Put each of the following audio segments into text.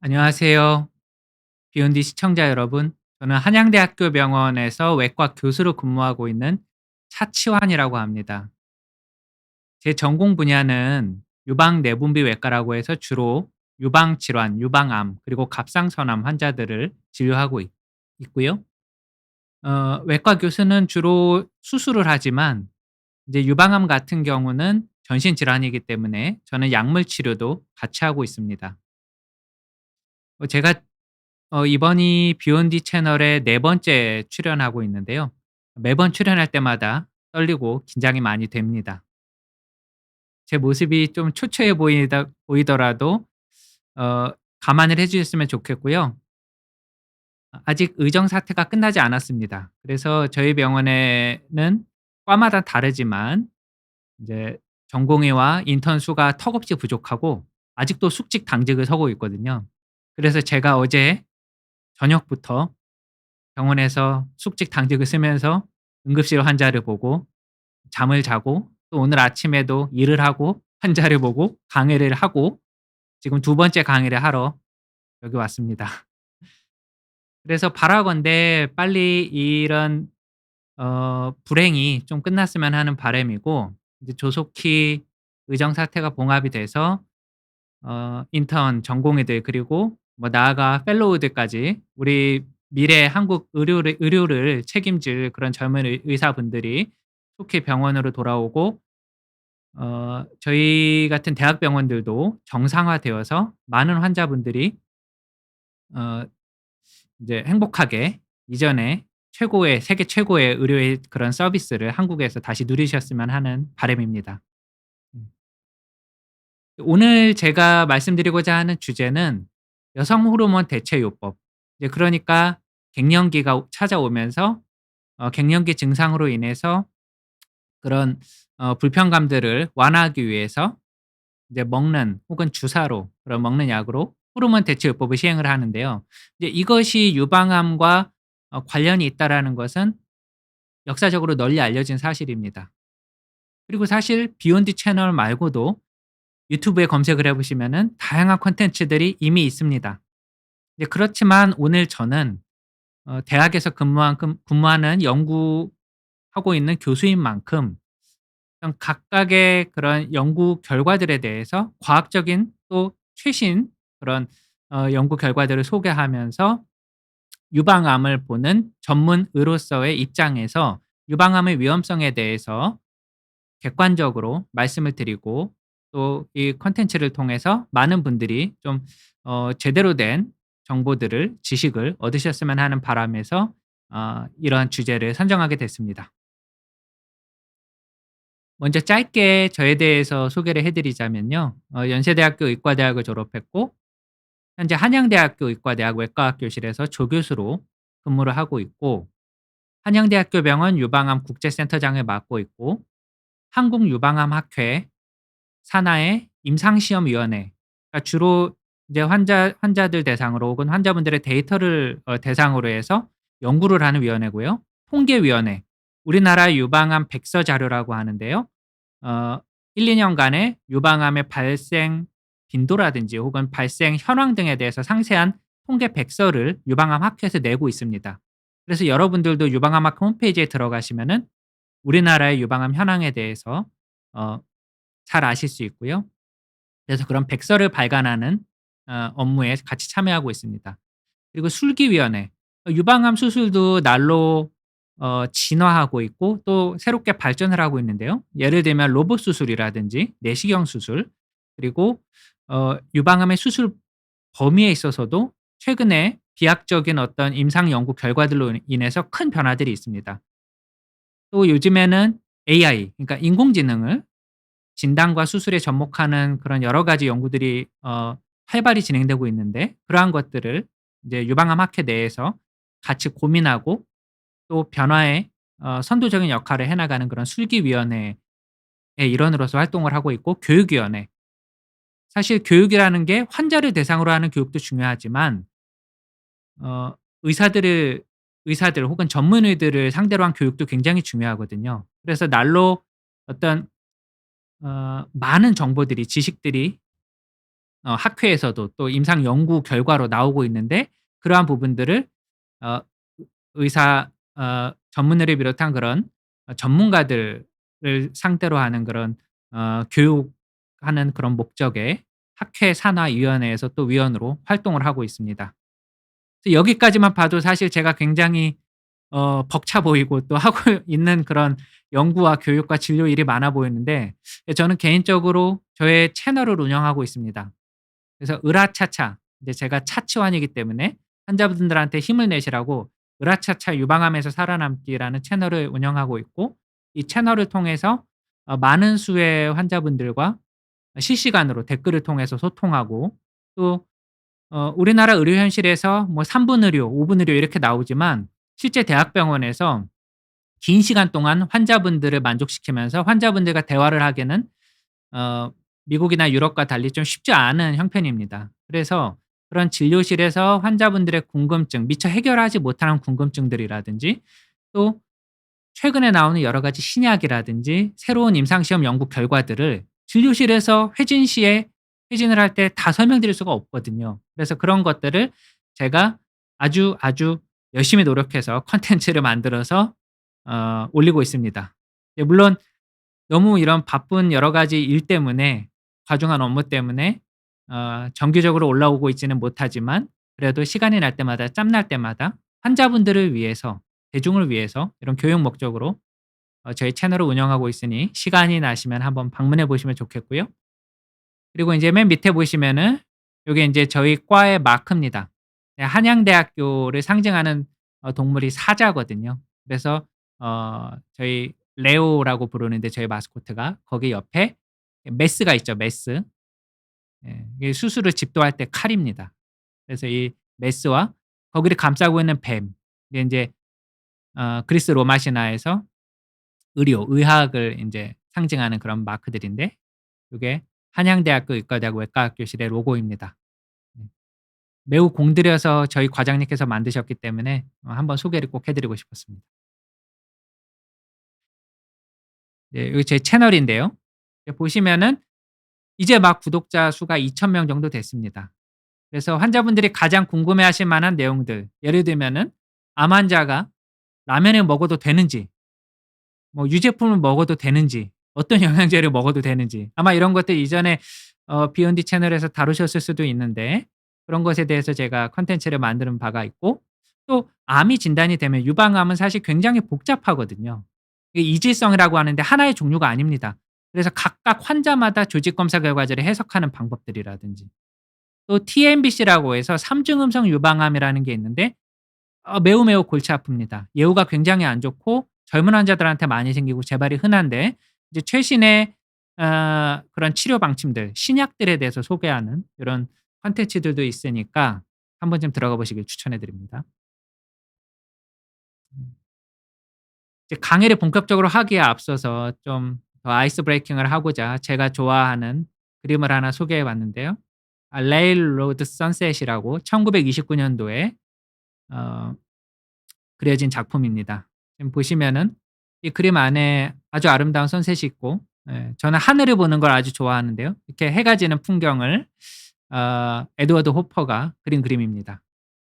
안녕하세요. 비욘디 시청자 여러분. 저는 한양대학교 병원에서 외과 교수로 근무하고 있는 차치환이라고 합니다. 제 전공 분야는 유방내분비외과라고 해서 주로 유방질환, 유방암, 그리고 갑상선암 환자들을 진료하고 있고요. 외과 교수는 주로 수술을 하지만 이제 유방암 같은 경우는 전신 질환이기 때문에 저는 약물 치료도 같이 하고 있습니다. 제가 이번이 비욘디 채널의 네 번째 출연하고 있는데요. 매번 출연할 때마다 떨리고 긴장이 많이 됩니다. 제 모습이 좀 초췌해 보이더라도 감안을 해 주셨으면 좋겠고요. 아직 의정 사태가 끝나지 않았습니다. 그래서 저희 병원에는 과마다 다르지만 이제 전공의와 인턴 수가 턱없이 부족하고 아직도 숙직 당직을 서고 있거든요. 그래서 제가 어제 저녁부터 병원에서 숙직 당직을 쓰면서 응급실 환자를 보고 잠을 자고 또 오늘 아침에도 일을 하고 환자를 보고 강의를 하고 지금 두 번째 강의를 하러 여기 왔습니다. 그래서 바라건대 빨리 이런 불행이 좀 끝났으면 하는 바람이고 이제 조속히 의정 사태가 봉합이 돼서 인턴 전공의들 그리고 뭐 나아가 펠로우들까지 우리 미래 한국 의료를 책임질 그런 젊은 의사분들이 속히 병원으로 돌아오고 저희 같은 대학병원들도 정상화되어서 많은 환자분들이 어 이제 행복하게 이전에 최고의 세계 최고의 의료의 그런 서비스를 한국에서 다시 누리셨으면 하는 바람입니다. 음. 오늘 제가 말씀드리고자 하는 주제는 여성 호르몬 대체 요법. 이제 그러니까 갱년기가 찾아오면서 갱년기 증상으로 인해서 그런 불편감들을 완화하기 위해서 이제 먹는 혹은 주사로 그런 먹는 약으로 호르몬 대체 요법을 시행을 하는데요. 이제 이것이 유방암과 관련이 있다라는 것은 역사적으로 널리 알려진 사실입니다. 그리고 사실 비욘디 채널 말고도 유튜브에 검색을 해 보시면은 다양한 콘텐츠들이 이미 있습니다. 네, 그렇지만 오늘 저는 대학에서 근무하는 연구하고 있는 교수인 만큼 그런 각각의 그런 연구 결과들에 대해서 과학적인 또 최신 그런 연구 결과들을 소개하면서 유방암을 보는 전문의로서의 입장에서 유방암의 위험성에 대해서 객관적으로 말씀을 드리고 또 이 콘텐츠를 통해서 많은 분들이 좀 제대로 된 정보들을 지식을 얻으셨으면 하는 바람에서 이러한 주제를 선정하게 됐습니다. 먼저 짧게 저에 대해서 소개를 해 드리자면요. 연세대학교 의과대학을 졸업했고 현재 한양대학교 의과대학 외과학교실에서 조교수로 근무를 하고 있고 한양대학교 병원 유방암 국제센터장을 맡고 있고 한국유방암학회 산하의 임상시험위원회, 그러니까 주로 이제 환자들 대상으로 혹은 환자분들의 데이터를 대상으로 해서 연구를 하는 위원회고요. 통계위원회, 우리나라 유방암 백서 자료라고 하는데요. 어 1-2 년간의 유방암의 발생 빈도라든지 혹은 발생 현황 등에 대해서 상세한 통계 백서를 유방암 학회에서 내고 있습니다. 그래서 여러분들도 유방암 학회 홈페이지에 들어가시면은 우리나라의 유방암 현황에 대해서 어 잘 아실 수 있고요. 그래서 그런 백서를 발간하는 업무에 같이 참여하고 있습니다. 그리고 술기위원회, 유방암 수술도 날로 진화하고 있고 또 새롭게 발전을 하고 있는데요. 예를 들면 로봇 수술이라든지 내시경 수술 그리고 유방암의 수술 범위에 있어서도 최근에 비약적인 어떤 임상 연구 결과들로 인해서 큰 변화들이 있습니다. 또 요즘에는 AI, 그러니까 인공지능을 진단과 수술에 접목하는 그런 여러 가지 연구들이 활발히 진행되고 있는데 그러한 것들을 이제 유방암 학회 내에서 같이 고민하고 또 변화에 선도적인 역할을 해 나가는 그런 술기위원회의 일원으로서 활동을 하고 있고 교육위원회. 사실 교육이라는 게 환자를 대상으로 하는 교육도 중요하지만 어 의사들을 의사들 혹은 전문의들을 상대로 한 교육도 굉장히 중요하거든요. 그래서 날로 어떤 많은 정보들이 지식들이 학회에서도 또 임상 연구 결과로 나오고 있는데 그러한 부분들을 어 의사 전문의를 비롯한 그런 전문가들을 상대로 하는 그런 교육하는 그런 목적의 학회 산하위원회에서 또 위원으로 활동을 하고 있습니다. 그래서 여기까지만 봐도 사실 제가 굉장히 벅차 보이고 또 하고 있는 그런 연구와 교육과 진료 일이 많아 보이는데 저는 개인적으로 저의 채널을 운영하고 있습니다. 그래서 으라차차 이제 제가 차치환이기 때문에 환자분들한테 힘을 내시라고 으라차차 유방암에서 살아남기라는 채널을 운영하고 있고 이 채널을 통해서 많은 수의 환자분들과 실시간으로 댓글을 통해서 소통하고 또 우리나라 의료 현실에서 뭐 3분 의료, 5분 의료 이렇게 나오지만 실제 대학병원에서 긴 시간 동안 환자분들을 만족시키면서 환자분들과 대화를 하기에는 어 미국이나 유럽과 달리 좀 쉽지 않은 형편입니다. 그래서 그런 진료실에서 환자분들의 궁금증, 미처 해결하지 못하는 궁금증들이라든지 또 최근에 나오는 여러 가지 신약이라든지 새로운 임상시험 연구 결과들을 진료실에서 회진 시에 회진을 할 때 다 설명드릴 수가 없거든요. 그래서 그런 것들을 제가 아주 열심히 노력해서 콘텐츠를 만들어서 올리고 있습니다. 예, 물론 너무 이런 바쁜 여러 가지 일 때문에 과중한 업무 때문에 정기적으로 올라오고 있지는 못하지만 그래도 시간이 날 때마다 짬 날 때마다 환자분들을 위해서 대중을 위해서 이런 교육 목적으로 저희 채널을 운영하고 있으니 시간이 나시면 한번 방문해 보시면 좋겠고요. 그리고 인제 맨 밑에 보시면은 요게 인제 저희 과의 마크입니다. 네, 한양대학교를 상징하는 동물이 사자거든요. 그래서 저희 레오라고 부르는데 저희 마스코트가 거기 옆에 메스가 있죠, 메스. 예. 이게 수술을 집도할 때 칼입니다. 그래서 이 메스와 거기를 감싸고 있는 뱀. 이게 인제 그리스 로마 신화에서 의료, 의학을 인제 상징하는 그런 마크들인데 요게 한양대학교 의과대학 외과학교실의 로고입니다. 네. 매우 공들여서 저희 과장님께서 만드셨기 때문에 한번 소개를 꼭 해 드리고 싶었습니다. 네. 여기 제 채널인데요. 보시면은 이제 막 구독자 수가 2,000명 정도 됐습니다. 그래서 환자분들이 가장 궁금해하실 만한 내용들 예를 들면은 암 환자가 라면을 먹어도 되는지 뭐 유제품을 먹어도 되는지 어떤 영양제를 먹어도 되는지 아마 이런 것들 이전에 비욘디 채널에서 다루셨을 수도 있는데 그런 것에 대해서 제가 콘텐츠를 만드는 바가 있고 또 암이 진단이 되면 유방암은 사실 굉장히 복잡하거든요. 이게 이질성이라고 하는데 하나의 종류가 아닙니다. 그래서 각각 환자마다 조직 검사 결과지를 해석하는 방법들이라든지 또 TNBC라고 해서 삼중 음성 유방암이라는 게 있는데 매우 골치 아픕니다. 예후가 굉장히 안 좋고 젊은 환자들한테 많이 생기고 재발이 흔한데 이제 최신의 그런 치료 방침들, 신약들에 대해서 소개하는 이런 콘텐츠들도 있으니까 한번 좀 들어가 보시길 추천해 드립니다. 음. 이제 강의를 본격적으로 하기에 앞서서 좀 더 아이스 브레이킹을 하고자 제가 좋아하는 그림을 하나 소개해 봤는데요. 레일로드 선셋이라고 1929 년도에 어 그려진 작품입니다. 지금 보시면은 이 그림 안에 아주 아름다운 선셋이 있고 예 저는 하늘을 보는 걸 아주 좋아하는데요. 이렇게 해가 지는 풍경을 에드워드 호퍼가 그린 그림입니다.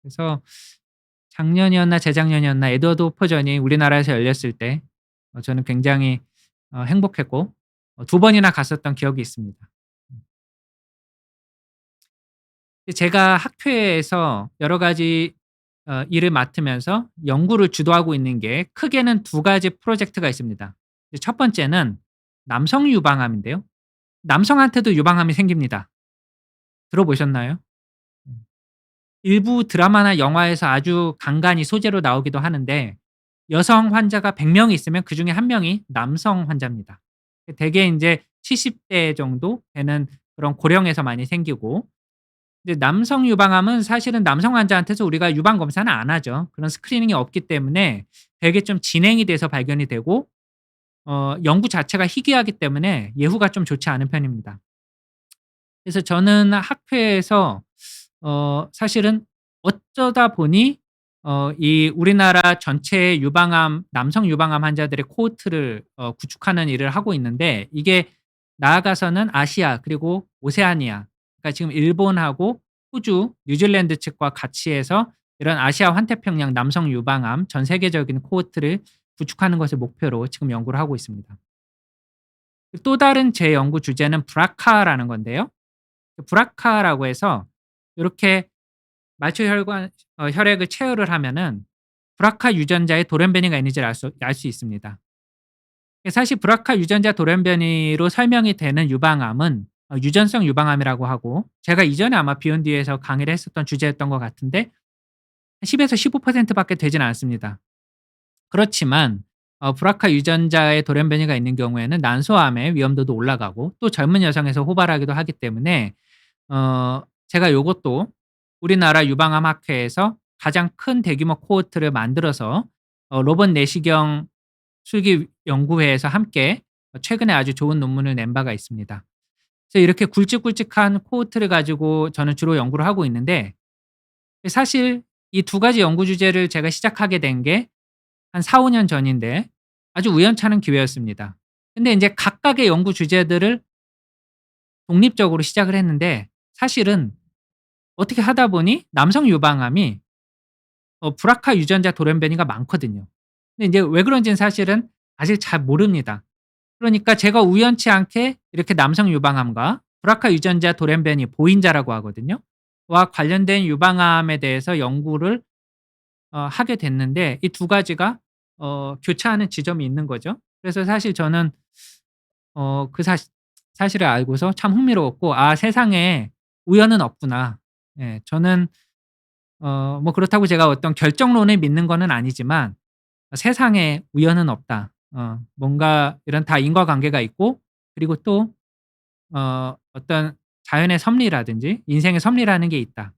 그래서 작년이었나 재작년이었나 에드워드 호퍼전이 우리나라에서 열렸을 때 저는 굉장히 행복했고 2번이나 갔었던 기억이 있습니다. 제가 학회에서 여러 가지 일을 맡으면서 연구를 주도하고 있는 게 크게는 2가지 프로젝트가 있습니다. 이제 첫 번째는 남성 유방암인데요. 남성한테도 유방암이 생깁니다. 들어보셨나요? 음. 일부 드라마나 영화에서 아주 간간이 소재로 나오기도 하는데 여성 환자가 100 명이 있으면 그중에 1 명이 남성 환자입니다. 대개 인제 70대 정도 되는 그런 고령에서 많이 생기고 이제 남성 유방암은 사실은 남성 환자한테서 우리가 유방 검사는 안 하죠. 그런 스크리닝이 없기 때문에 되게 좀 진행이 돼서 발견이 되고 연구 자체가 희귀하기 때문에 예후가 좀 좋지 않은 편입니다. 그래서 저는 학회에서 사실은 어쩌다 보니 이 우리나라 전체 유방암 남성 유방암 환자들의 코호트를 구축하는 일을 하고 있는데 이게 나아가서는 아시아 그리고 오세아니아 그러니까 지금 일본하고 호주, 뉴질랜드 측과 같이 해서 이런 아시아 환태평양 남성 유방암 전 세계적인 코호트를 구축하는 것을 목표로 지금 연구를 하고 있습니다. 또 다른 제 연구 주제는 브라카라는 건데요. 브라카라고 해서 요렇게 말초 혈관 혈액을 체열을 하면은 브라카 유전자의 돌연변이가 있는지를 알 수 있습니다. 사실 브라카 유전자 돌연변이로 설명이 되는 유방암은 유전성 유방암이라고 하고, 제가 이전에 아마 비욘디에서 강의를 했었던 주제였던 것 같은데 10에서 15% 밖에 되진 않습니다. 그렇지만 브라카 유전자의 돌연변이가 있는 경우에는 난소암의 위험도도 올라가고 또 젊은 여성에서 호발하기도 하기 때문에 제가 요것도 우리나라 유방암 학회에서 가장 큰 대규모 코호트를 만들어서 로봇 내시경 술기 연구회에서 함께 최근에 아주 좋은 논문을 낸 바가 있습니다. 그래서 이렇게 굵직굵직한 코호트를 가지고 저는 주로 연구를 하고 있는데, 사실 이 두 가지 연구 주제를 제가 시작하게 된 게 한 4-5년 전인데 아주 우연찮은 기회였습니다. 근데 인제 각각의 연구 주제들을 독립적으로 시작을 했는데, 사실은 어떻게 하다 보니 남성 유방암이 브라카 유전자 돌연변이가 많거든요. 근데 인제 왜 그런지는 사실은 아직 잘 모릅니다. 그러니까 제가 우연치 않게 이렇게 남성 유방암과 브라카 유전자 돌연변이 보인자라고 하거든요. 와 관련된 유방암에 대해서 연구를 하게 됐는데 이 두 가지가 교차하는 지점이 있는 거죠. 그래서 사실 저는 그 사실을 알고서 참 흥미로웠고 '아 세상에 우연은 없구나.' 예 저는 뭐 그렇다고 제가 어떤 결정론을 믿는 거는 아니지만 '세상에 우연은 없다.' 뭔가 이런 다 인과관계가 있고, 그리고 또 어떤 자연의 섭리라든지 인생의 섭리라는 게 있다.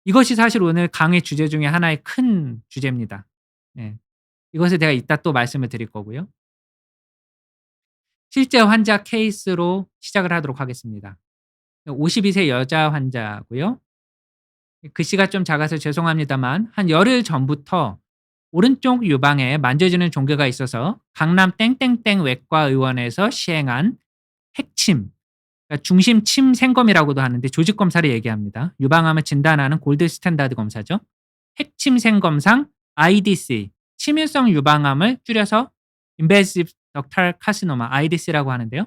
이것이 사실 오늘 강의 주제 중에 하나의 큰 주제입니다. 예. 이것에 대해 이따 또 말씀을 드릴 거고요. 실제 환자 케이스로 시작을 하도록 하겠습니다. 52세 여자 환자고요. 글씨가 좀 작아서 죄송합니다만 한 열흘 전부터 오른쪽 유방에 만져지는 종괴가 있어서 강남 땡땡땡 외과 의원에서 시행한 핵침, 그러니까 중심 침 생검이라고도 하는데 조직 검사를 얘기합니다. 유방암을 진단하는 골드 스탠다드 검사죠. 핵침 생검상 IDC, 치밀성 유방암을 줄여서 Invasive Ductal Carcinoma IDC라고 하는데요.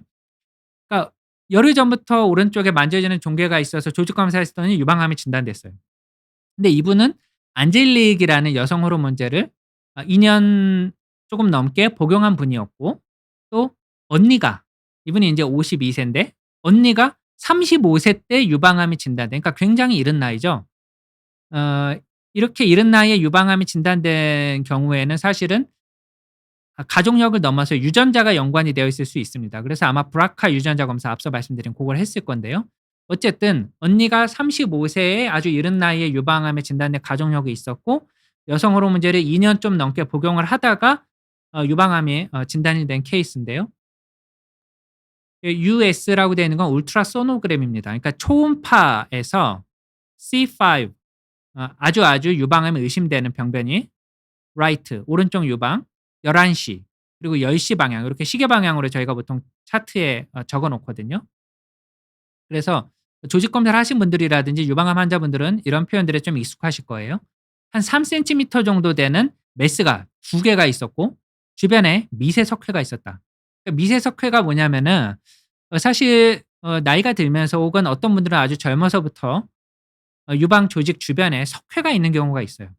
그러니까 열흘 전부터 오른쪽에 만져지는 종괴가 있어서 조직 검사했더니 유방암이 진단됐어요. 근데 이분은 안젤릭이라는 여성 호르몬제를 2년 조금 넘게 복용한 분이었고, 또 언니가, 이분이 인제 52 세인데 언니가 35세 때 유방암이 진단된, 그러니까 굉장히 이른 나이죠. 어 이렇게 이른 나이에 유방암이 진단된 경우에는 사실은 가족력을 넘어서 유전자가 연관이 되어 있을 수 있습니다. 그래서 아마 브라카 유전자 검사 앞서 말씀드린 고걸 했을 건데요. 어쨌든 언니가 35 세에 아주 이른 나이에 유방암에 진단된 가족력이 있었고 여성 호르몬제를 2년 좀 넘게 복용을 하다가 유방암이 진단이 된 케이스인데요. US라고 되어 있는 건 울트라소노그램입니다. 그러니까 초음파에서 C5, 아주 유방암이 의심되는 병변이 라이트 오른쪽 유방 11시 그리고 10시 방향, 이렇게 시계 방향으로 저희가 보통 차트에 적어 놓거든요. 그래서 조직 검사를 하신 분들이라든지 유방암 환자분들은 이런 표현들에 좀 익숙하실 거예요. 한 3 센티미터 정도 되는 메스가 2 개가 있었고 주변에 미세 석회가 있었다. 그러니까 미세 석회가 뭐냐면은 사실 나이가 들면서 혹은 어떤 분들은 아주 젊어서부터 유방 조직 주변에 석회가 있는 경우가 있어요.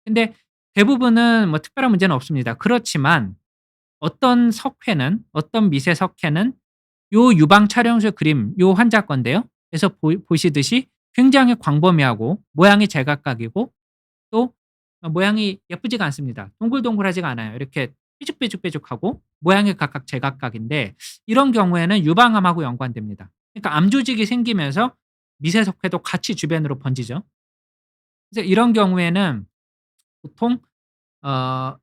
근데 대부분은 뭐 특별한 문제는 없습니다. 그렇지만 어떤 미세 석회는 요 유방 촬영술 그림 요 환자 건데요. 그래서 보시듯이 굉장히 광범위하고 모양이 제각각이고 또 모양이 예쁘지가 않습니다. 동글동글하지가 않아요. 이렇게 삐죽삐죽삐죽하고 모양이 각각 제각각인데 이런 경우에는 유방암하고 연관됩니다. 그러니까 암 조직이 생기면서 미세 석회도 같이 주변으로 번지죠. 그래서 이런 경우에는 보통 어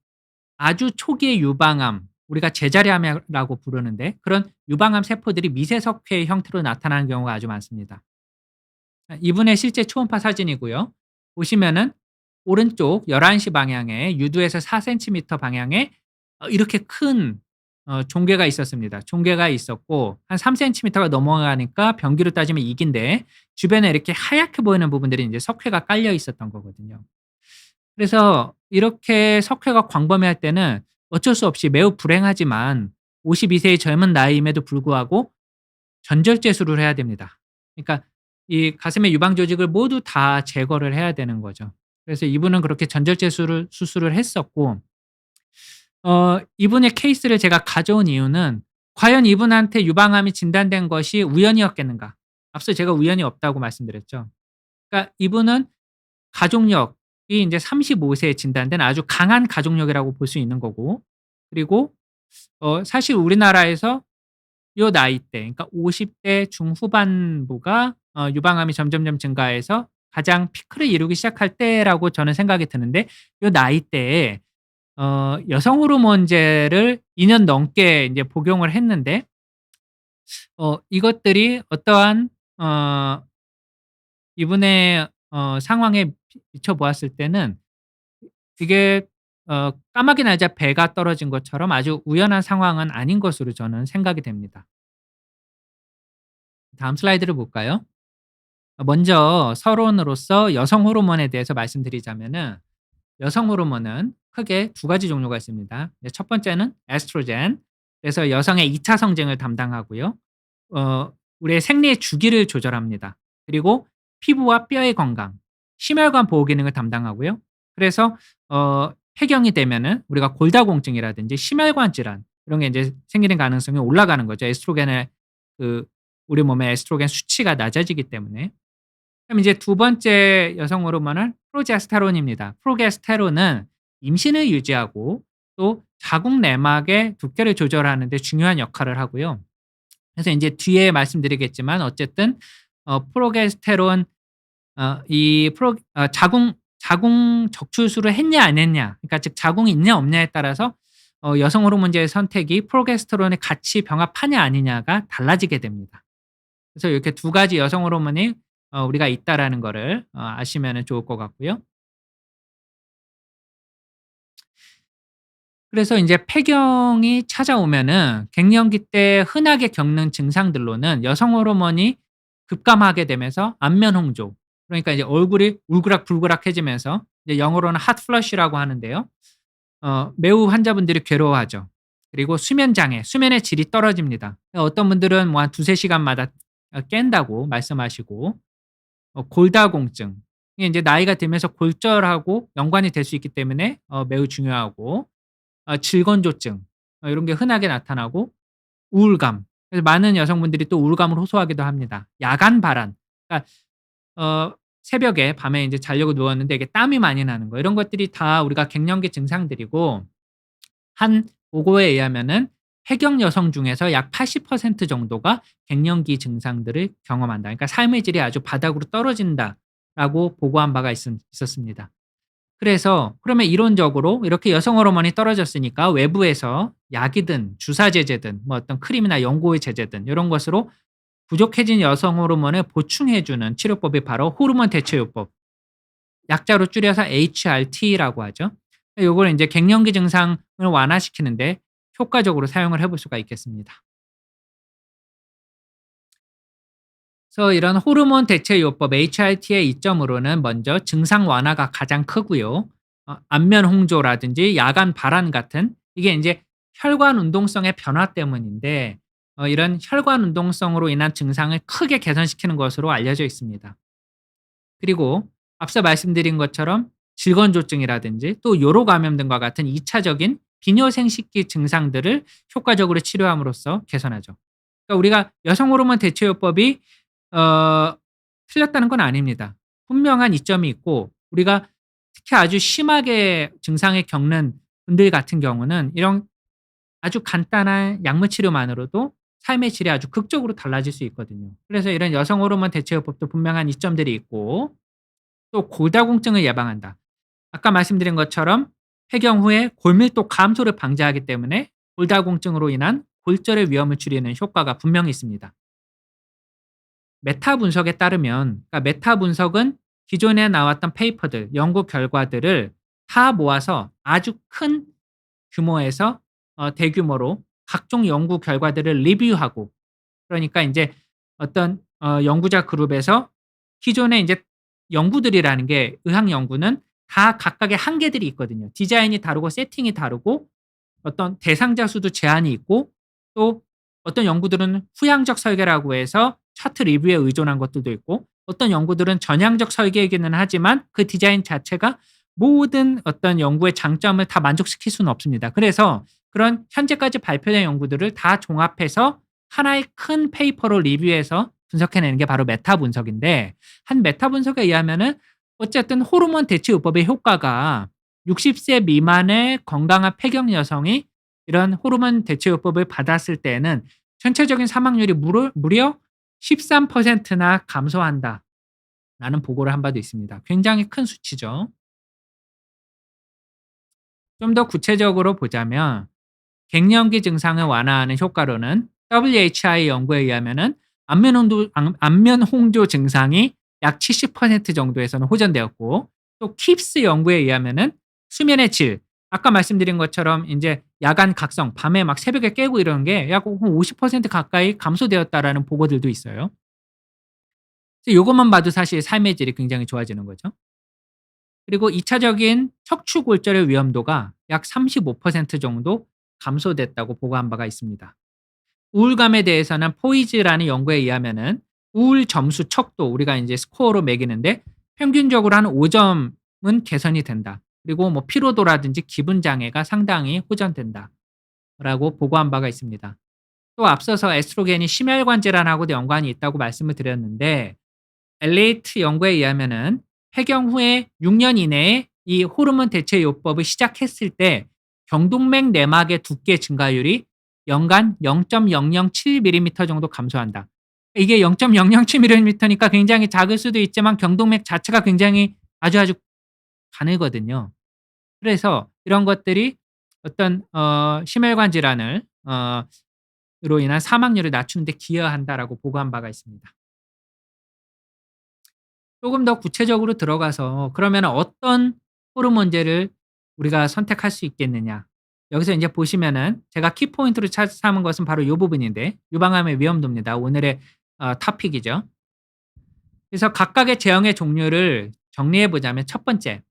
아주 초기의 유방암, 우리가 제자리암이라고 부르는데 그런 유방암 세포들이 미세석회의 형태로 나타나는 경우가 아주 많습니다. 이분의 실제 초음파 사진이고요. 보시면은 오른쪽 11시 방향에 유두에서 4 센티미터 방향에 이렇게 큰 종괴가 있었습니다. 종괴가 있었고 한 3 센티미터가 넘어가니까 변기로 따지면 이기인데 주변에 이렇게 하얗게 보이는 부분들이 인제 석회가 깔려 있었던 거거든요. 그래서 이렇게 석회가 광범위할 때는 어쩔 수 없이 매우 불행하지만 52 세의 젊은 나이임에도 불구하고 전절제술을 해야 됩니다. 그러니까 이 가슴의 유방 조직을 모두 다 제거를 해야 되는 거죠. 그래서 이분은 그렇게 전절제술을 수술을 했었고 이분의 케이스를 제가 가져온 이유는 과연 이분한테 유방암이 진단된 것이 우연이었겠는가? 앞서 제가 우연이 없다고 말씀드렸죠. 그러니까 이분은 가족력이 인제 35 세에 진단된 아주 강한 가족력이라고 볼 수 있는 거고 그리고 사실 우리나라에서 요 나이대 그러니까 50대 중후반부가 유방암이 점점점 증가해서 가장 피크를 이루기 시작할 때라고 저는 생각이 드는데 요 나이대에 여성 호르몬제를 2년 넘게 인제 복용을 했는데 이것들이 어떠한 어 이분의 상황에 비춰 보았을 때는 이게 까마귀 날자 배가 떨어진 것처럼 아주 우연한 상황은 아닌 것으로 저는 생각이 됩니다. 다음 슬라이드를 볼까요? 먼저 서론으로서 여성 호르몬에 대해서 말씀드리자면은 여성 호르몬은 크게 두 가지 종류가 있습니다. 네, 첫 번째는 에스트로겐. 그래서 여성의 2차 성징을 담당하고요. 우리의 생리의 주기를 조절합니다. 그리고 피부와 뼈의 건강, 심혈관 보호 기능을 담당하고요. 그래서 폐경이 되면은 우리가 골다공증이라든지 심혈관 질환 이런 게 인제 생기는 가능성이 올라가는 거죠. 에스트로겐의 그 우리 몸의 에스트로겐 수치가 낮아지기 때문에. 그럼 이제 두 번째 여성 호르몬은 프로제스테론입니다. 프로게스테론은 임신을 유지하고 또 자궁 내막의 두께를 조절하는 데 중요한 역할을 하고요. 그래서 인제 뒤에 말씀드리겠지만 어쨌든 프로게스테론 이 프로 자궁 적출술을 했냐 안 했냐 그러니까 즉 자궁이 있냐 없냐에 따라서 여성 호르몬제의 선택이 프로게스테론에 같이 병합하냐 아니냐가 달라지게 됩니다. 그래서 이렇게 두 가지 여성 호르몬이 우리가 있다라는 거를 아시면은 좋을 것 같고요. 그래서 인제 폐경이 찾아오면은 갱년기 때 흔하게 겪는 증상들로는 여성 호르몬이 급감하게 되면서 안면 홍조 그러니까 이제 얼굴이 울그락불그락해지면서 이제 영어로는 핫 플러시라고 하는데요. 매우 환자분들이 괴로워하죠. 그리고 수면 장애, 수면의 질이 떨어집니다. 어떤 분들은 뭐 한 2-3 시간마다 깬다고 말씀하시고 골다공증 이게 인제 나이가 들면서 골절하고 연관이 될 수 있기 때문에 매우 중요하고 질건조증 이런 게 흔하게 나타나고 우울감 그래서 많은 여성분들이 또 우울감을 호소하기도 합니다. 야간 발한 그러니까 새벽에 밤에 인제 자려고 누웠는데 이게 땀이 많이 나는 거 이런 것들이 다 우리가 갱년기 증상들이고 한 보고에 의하면은 폐경 여성 중에서 약 80% 정도가 갱년기 증상들을 경험한다. 그러니까 삶의 질이 아주 바닥으로 떨어진다라고 보고한 바가 있었습니다. 그래서 그러면 이론적으로 이렇게 여성 호르몬이 떨어졌으니까 외부에서 약이든 주사 제제든 뭐 어떤 크림이나 연고의 제제든 요런 것으로 부족해진 여성 호르몬을 보충해 주는 치료법이 바로 호르몬 대체요법. 약자로 줄여서 HRT라고 하죠. 요걸 인제 갱년기 증상을 완화시키는데 효과적으로 사용을 해볼 수가 있겠습니다. 그래서 이런 호르몬 대체 요법 HRT의 이점으로는 먼저 증상 완화가 가장 크고요. 안면 홍조라든지 야간 발한 같은 이게 인제 혈관 운동성의 변화 때문인데 이런 혈관 운동성으로 인한 증상을 크게 개선시키는 것으로 알려져 있습니다. 그리고 앞서 말씀드린 것처럼 질건조증이라든지 또 요로 감염 등과 같은 2 차적인 비뇨생식기 증상들을 효과적으로 치료함으로써 개선하죠. 그러니까 우리가 여성 호르몬 대체요법이 어 틀렸다는 건 아닙니다. 분명한 이점이 있고 우리가 특히 아주 심하게 증상을 겪는 분들 같은 경우는 이런 아주 간단한 약물 치료만으로도 삶의 질이 아주 극적으로 달라질 수 있거든요. 그래서 이런 여성 호르몬 대체요법도 분명한 이점들이 있고 또 골다공증을 예방한다. 아까 말씀드린 것처럼 폐경 후에 골밀도 감소를 방지하기 때문에 골다공증으로 인한 골절의 위험을 줄이는 효과가 분명히 있습니다. 메타 분석에 따르면 그러니까 메타 분석은 기존에 나왔던 페이퍼들, 연구 결과들을 다 모아서 아주 큰 규모에서 대규모로 각종 연구 결과들을 리뷰하고, 그러니까 인제 어떤 연구자 그룹에서 기존에 인제 연구들이라는 게, 의학 연구는 다 각각의 한계들이 있거든요. 디자인이 다르고 세팅이 다르고 어떤 대상자 수도 제한이 있고, 또 어떤 연구들은 후향적 설계라고 해서 차트 리뷰에 의존한 것들도 있고, 어떤 연구들은 전향적 설계이기는 하지만 그 디자인 자체가 모든 어떤 연구의 장점을 다 만족시킬 수는 없습니다. 그래서 그런 현재까지 발표된 연구들을 다 종합해서 하나의 큰 페이퍼로 리뷰해서 분석해내는 게 바로 메타 분석인데, 한 메타 분석에 의하면은 어쨌든 호르몬 대체요법의 효과가 60세 미만의 건강한 폐경 여성이 이런 호르몬 대체요법을 받았을 때에는 전체적인 사망률이 무려 13%나 감소한다라는 보고를 한 바도 있습니다. 굉장히 큰 수치죠. 좀 더 구체적으로 보자면 갱년기 증상을 완화하는 효과로는 WHI 연구에 의하면은 안면 홍조 증상이 약 70% 정도에서는 호전되었고, 또 킵스 연구에 의하면은 수면의 질, 아까 말씀드린 것처럼 인제 야간 각성, 밤에 막 새벽에 깨고 이러는 게 약 50% 가까이 감소되었다라는 보고들도 있어요. 그래서 요것만 봐도 사실 삶의 질이 굉장히 좋아지는 거죠. 그리고 2 차적인 척추 골절의 위험도가 약 35% 정도 감소됐다고 보고한 바가 있습니다. 우울감에 대해서는 포이즈라는 연구에 의하면은 우울 점수 척도, 우리가 인제 스코어로 매기는데 평균적으로 한 5 점은 개선이 된다. 그리고 뭐 피로도라든지 기분 장애가 상당히 호전된다라고 보고한 바가 있습니다. 또 앞서서 에스트로겐이 심혈관 질환하고도 연관이 있다고 말씀을 드렸는데, 엘리트 연구에 의하면은 폐경 후에 6년 이내에 이 호르몬 대체 요법을 시작했을 때 경동맥 내막의 두께 증가율이 연간 0.007 밀리미터 정도 감소한다. 이게 0.007 밀리미터니까 굉장히 작을 수도 있지만 경동맥 자체가 굉장히 아주 가늘거든요. 그래서 이런 것들이 어떤 심혈관 질환을 으로 인한 사망률을 낮추는 데 기여한다라고 보고한 바가 있습니다. 조금 더 구체적으로 들어가서 그러면은 어떤 호르몬제를 우리가 선택할 수 있겠느냐. 여기서 인제 보시면은 제가 키포인트로 삼은 것은 바로 요 부분인데, 유방암의 위험도입니다. 오늘의 토픽이죠. 그래서 각각의 제형의 종류를 정리해 보자면, 첫 번째,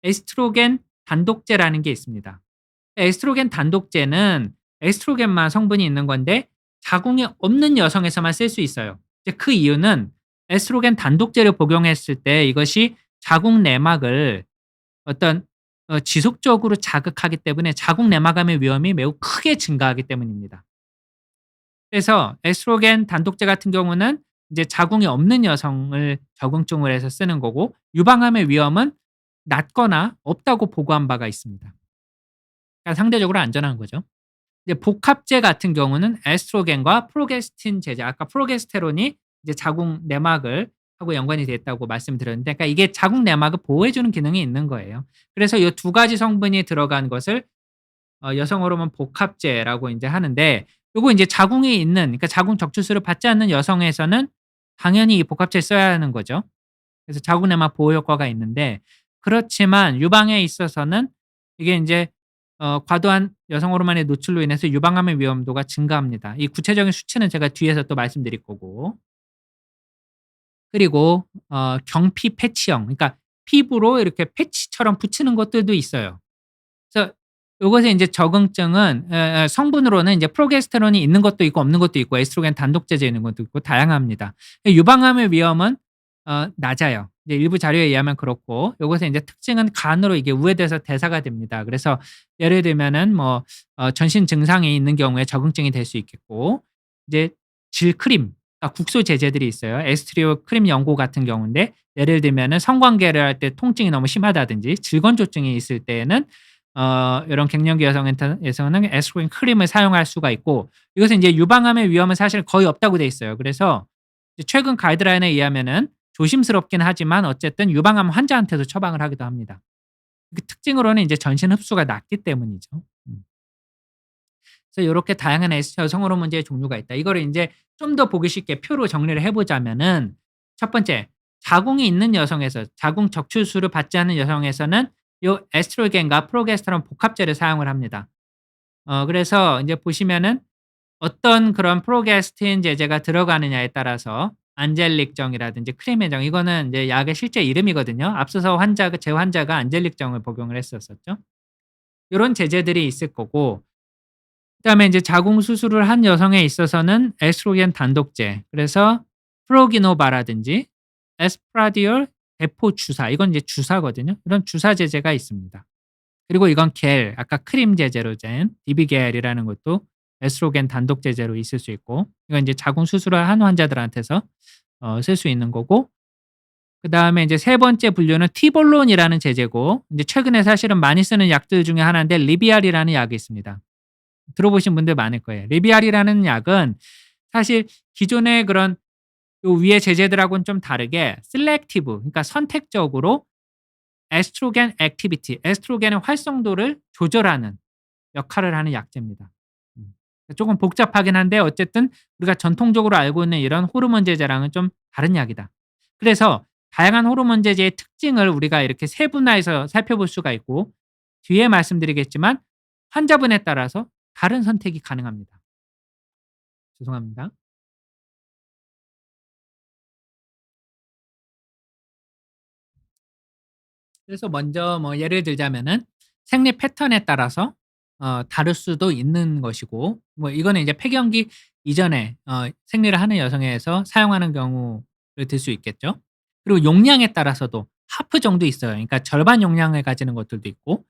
에스트로겐 단독제라는 게 있습니다. 에스트로겐 단독제는 에스트로겐만 성분이 있는 건데 자궁이 없는 여성에서만 쓸 수 있어요. 이제 그 이유는 에스트로겐 단독제를 복용했을 때 이것이 자궁 내막을 어떤 지속적으로 자극하기 때문에 자궁 내막암의 위험이 매우 크게 증가하기 때문입니다. 그래서 에스트로겐 단독제 같은 경우는 이제 자궁이 없는 여성을 적응증으로 해서 쓰는 거고, 유방암의 위험은 낮거나 없다고 보고한 바가 있습니다. 그러니까 상대적으로 안전한 거죠. 이제 복합제 같은 경우는 에스트로겐과 프로게스틴 제제, 아까 프로게스테론이 이제 자궁 내막을 하고 연관이 돼 있다고 말씀드렸는데, 그러니까 이게 자궁 내막을 보호해 주는 기능이 있는 거예요. 그래서 이 두 가지 성분이 들어간 것을 여성 호르몬 복합제라고 인제 하는데, 요거 인제 자궁이 있는, 그러니까 자궁 적출수를 받지 않는 여성에서는 당연히 이 복합제를 써야 하는 거죠. 그래서 자궁 내막 보호 효과가 있는데, 그렇지만 유방에 있어서는 이게 인제 과도한 여성 호르몬의 노출로 인해서 유방암의 위험도가 증가합니다. 이 구체적인 수치는 제가 뒤에서 또 말씀드릴 거고. 그리고 경피 패치형, 그러니까 피부로 이렇게 패치처럼 붙이는 것들도 있어요. 그래서 요것의 인제 적응증은 성분으로는 인제 프로게스테론이 있는 것도 있고 없는 것도 있고, 에스트로겐 단독제제 있는 것도 있고 다양합니다. 유방암의 위험은 낮아요. 이제 일부 자료에 의하면 그렇고, 요것의 인제 특징은 간으로 이게 우회돼서 대사가 됩니다. 그래서 예를 들면은 뭐 전신 증상이 있는 경우에 적응증이 될 수 있겠고, 이제 질크림, 그러니까 국소 제제들이 있어요. 에스트리오 크림 연고 같은 경우인데, 예를 들면은 성관계를 할 때 통증이 너무 심하다든지 질건조증이 있을 때에는 이런 갱년기 여성에서는 에스트로겐 크림을 사용할 수가 있고, 이것은 인제 유방암의 위험은 사실 거의 없다고 돼 있어요. 그래서 이제 최근 가이드라인에 의하면은 조심스럽긴 하지만 어쨌든 유방암 환자한테도 처방을 하기도 합니다. 그 특징으로는 인제 전신 흡수가 낮기 때문이죠. 음. 그래서 요렇게 다양한 여성 호르몬제의 종류가 있다. 이거를 인제 좀 더 보기 쉽게 표로 정리를 해 보자면은, 첫 번째, 자궁이 있는 여성에서, 자궁 적출수를 받지 않는 여성에서는 요 에스트로겐과 프로게스테론 복합제를 사용을 합니다. 그래서 인제 보시면은 어떤 그런 프로게스틴 제제가 들어가느냐에 따라서 안젤릭정이라든지 크림의정, 이거는 인제 약의 실제 이름이거든요. 앞서서 제 환자가 안젤릭정을 복용을 했었었죠. 요런 제제들이 있을 거고, 그다음에 인제 자궁 수술을 한 여성에 있어서는 에스트로겐 단독제, 그래서 프로기노바라든지 에스프라디올 대포 주사, 이건 이제 주사거든요. 이런 주사 제제가 있습니다. 그리고 이건 겔, 아까 크림 제제로 된 DB겔이라는 것도 에스트로겐 단독 제제로 있을 수 있고, 이건 인제 자궁 수술을 한 환자들한테서 쓸 수 있는 거고, 그다음에 인제 세 번째 분류는 티볼론이라는 제제고, 인제 최근에 사실은 많이 쓰는 약들 중에 하나인데 리비알이라는 약이 있습니다. 들어보신 분들 많을 거예요. 리비알이라는 약은 사실 기존의 그런 요 위의 제제들하고는 좀 다르게 셀렉티브, 그러니까 선택적으로 에스트로겐 액티비티, 에스트로겐의 활성도를 조절하는 역할을 하는 약제입니다. 음. 쪼금 복잡하긴 한데 어쨌든 우리가 전통적으로 알고 있는 이런 호르몬 제제랑은 좀 다른 약이다. 그래서 다양한 호르몬 제제의 특징을 우리가 이렇게 세분화해서 살펴볼 수가 있고, 뒤에 말씀드리겠지만 환자분에 따라서 다른 선택이 가능합니다. 죄송합니다. 그래서 먼저 뭐 예를 들자면은 생리 패턴에 따라서 다를 수도 있는 것이고, 뭐 이거는 이제 폐경기 이전에 생리를 하는 여성에서 사용하는 경우를 들 수 있겠죠. 그리고 용량에 따라서도 하프 정도 있어요. 그러니까 절반 용량을 가지는 것들도 있고,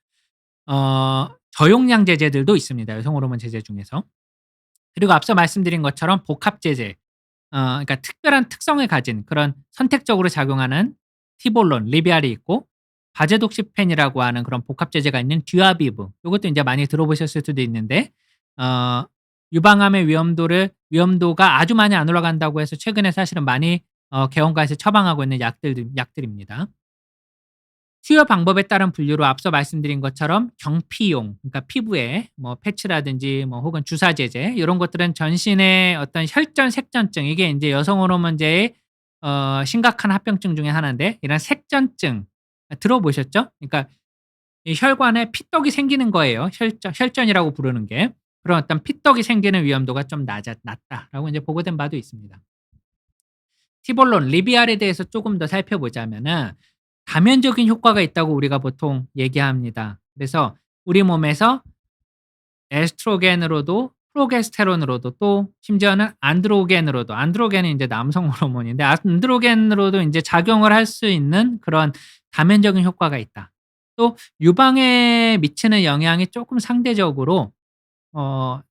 저용량 제제들도 있습니다, 여성 호르몬 제제 중에서. 그리고 앞서 말씀드린 것처럼 복합 제제, 그러니까 특별한 특성을 가진 그런 선택적으로 작용하는 티볼론, 리비알이 있고, 바제독시펜이라고 하는 그런 복합 제제가 있는 듀아비브, 요것도 인제 많이 들어보셨을 수도 있는데, 어 유방암의 위험도가 아주 많이 안 올라간다고 해서 최근에 사실은 많이 개원가에서 처방하고 있는 약들입니다. 투여 방법에 따른 분류로 앞서 말씀드린 것처럼 경피용, 그러니까 피부에 뭐 패치라든지 뭐 혹은 주사 제제, 요런 것들은 전신의 어떤 혈전 색전증, 이게 인제 여성 호르몬제의 심각한 합병증 중에 하나인데, 이런 색전증 들어보셨죠? 그러니까 이 혈관에 피떡이 생기는 거예요. 혈전이라고 부르는 게. 그런 어떤 피떡이 생기는 위험도가 좀 낮다라고 인제 보고된 바도 있습니다. 티볼론, 리비알에 대해서 조금 더 살펴보자면은 다면적인 효과가 있다고 우리가 보통 얘기합니다. 그래서 우리 몸에서 에스트로겐으로도 프로게스테론으로도 또 심지어는 안드로겐으로도, 안드로겐은 인제 남성 호르몬인데 안드로겐으로도 인제 작용을 할 수 있는 그런 다면적인 효과가 있다. 또 유방에 미치는 영향이 쪼끔 상대적으로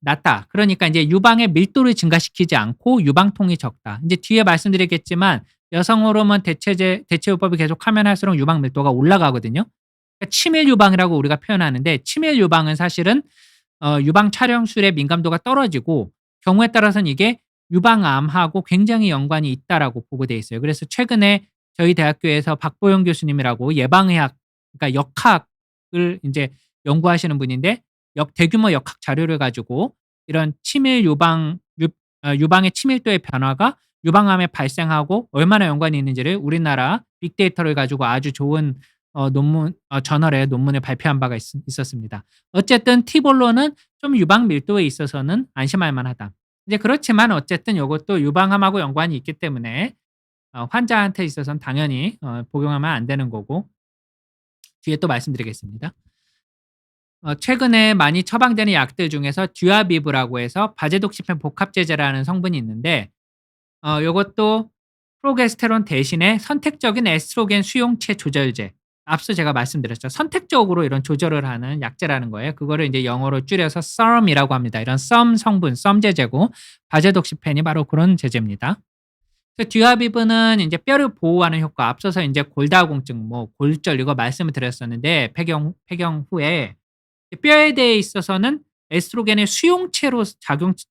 낮다. 그러니까 인제 유방의 밀도를 증가시키지 않고 유방통이 적다. 인제 뒤에 말씀드리겠지만 여성 호르몬 대체요법을 계속하면 할수록 유방 밀도가 올라가거든요. 그러니까 치밀 유방이라고 우리가 표현하는데, 치밀 유방은 사실은 유방 촬영술의 민감도가 떨어지고 경우에 따라서는 이게 유방암하고 굉장히 연관이 있다라고 보고돼 있어요. 그래서 최근에 저희 대학교에서 박보영 교수님이라고 예방의학, 그러니까 역학을 인제 연구하시는 분인데, 대규모 역학 자료를 가지고 이런 치밀 유방의 치밀도의 변화가 유방암에 발생하고 얼마나 연관이 있는지를 우리나라 빅데이터를 가지고 아주 좋은 저널에 논문을 발표한 바가 있었습니다. 어쨌든 티볼로는 좀 유방 밀도에 있어서는 안심할 만하다. 이제 그렇지만 어쨌든 요것도 유방암하고 연관이 있기 때문에 환자한테 있어서는 당연히 복용하면 안 되는 거고, 뒤에 또 말씀드리겠습니다. 최근에 많이 처방되는 약들 중에서 듀아비브라고 해서 바제독시펜 복합제제라는 성분이 있는데, 요것도 프로게스테론 대신에 선택적인 에스트로겐 수용체 조절제, 앞서 제가 말씀드렸죠. 선택적으로 이런 조절을 하는 약제라는 거예요. 그거를 인제 영어로 줄여서 SERM이라고 합니다. 이런 썸 제제고, 바제독시펜이 바로 그런 제제입니다. 그 듀아비브는 인제 뼈를 보호하는 효과, 앞서서 인제 골다공증, 뭐 골절, 이거 말씀을 드렸었는데 폐경 후에 뼈에 대해 있어서는 에스트로겐의 수용체로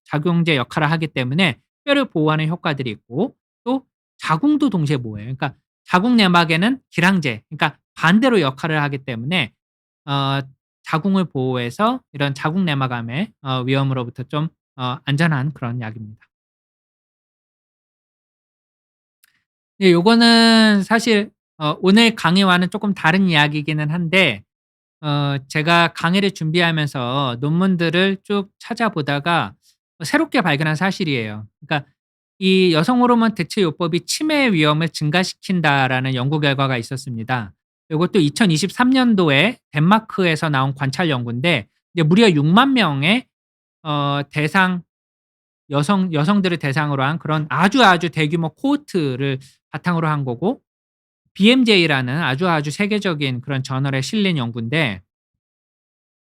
작용제 역할을 하기 때문에 뼈를 보호하는 효과들이 있고, 또 자궁도 동시에 보호해요. 그러니까 자궁 내막에는 기량제, 그러니까 반대로 역할을 하기 때문에 어 자궁을 보호해서 이런 자궁 내막암의 위험으로부터 좀 안전한 그런 약입니다. 예, 요거는 사실 오늘 강의와는 쪼끔 다른 이야기이기는 한데, 제가 강의를 준비하면서 논문들을 쭉 찾아보다가 새롭게 발견한 사실이에요. 그러니까 이 "여성 호르몬 대체 요법이 치매 위험을 증가시킨다."라는 연구 결과가 있었습니다. 요것도 2023 년도에 덴마크에서 나온 관찰 연구인데 이제 무려 6만 명의 대상 여성들을 대상으로 한 그런 아주 대규모 코호트를 바탕으로 한 거고, BMJ라는 아주 세계적인 그런 저널에 실린 연구인데,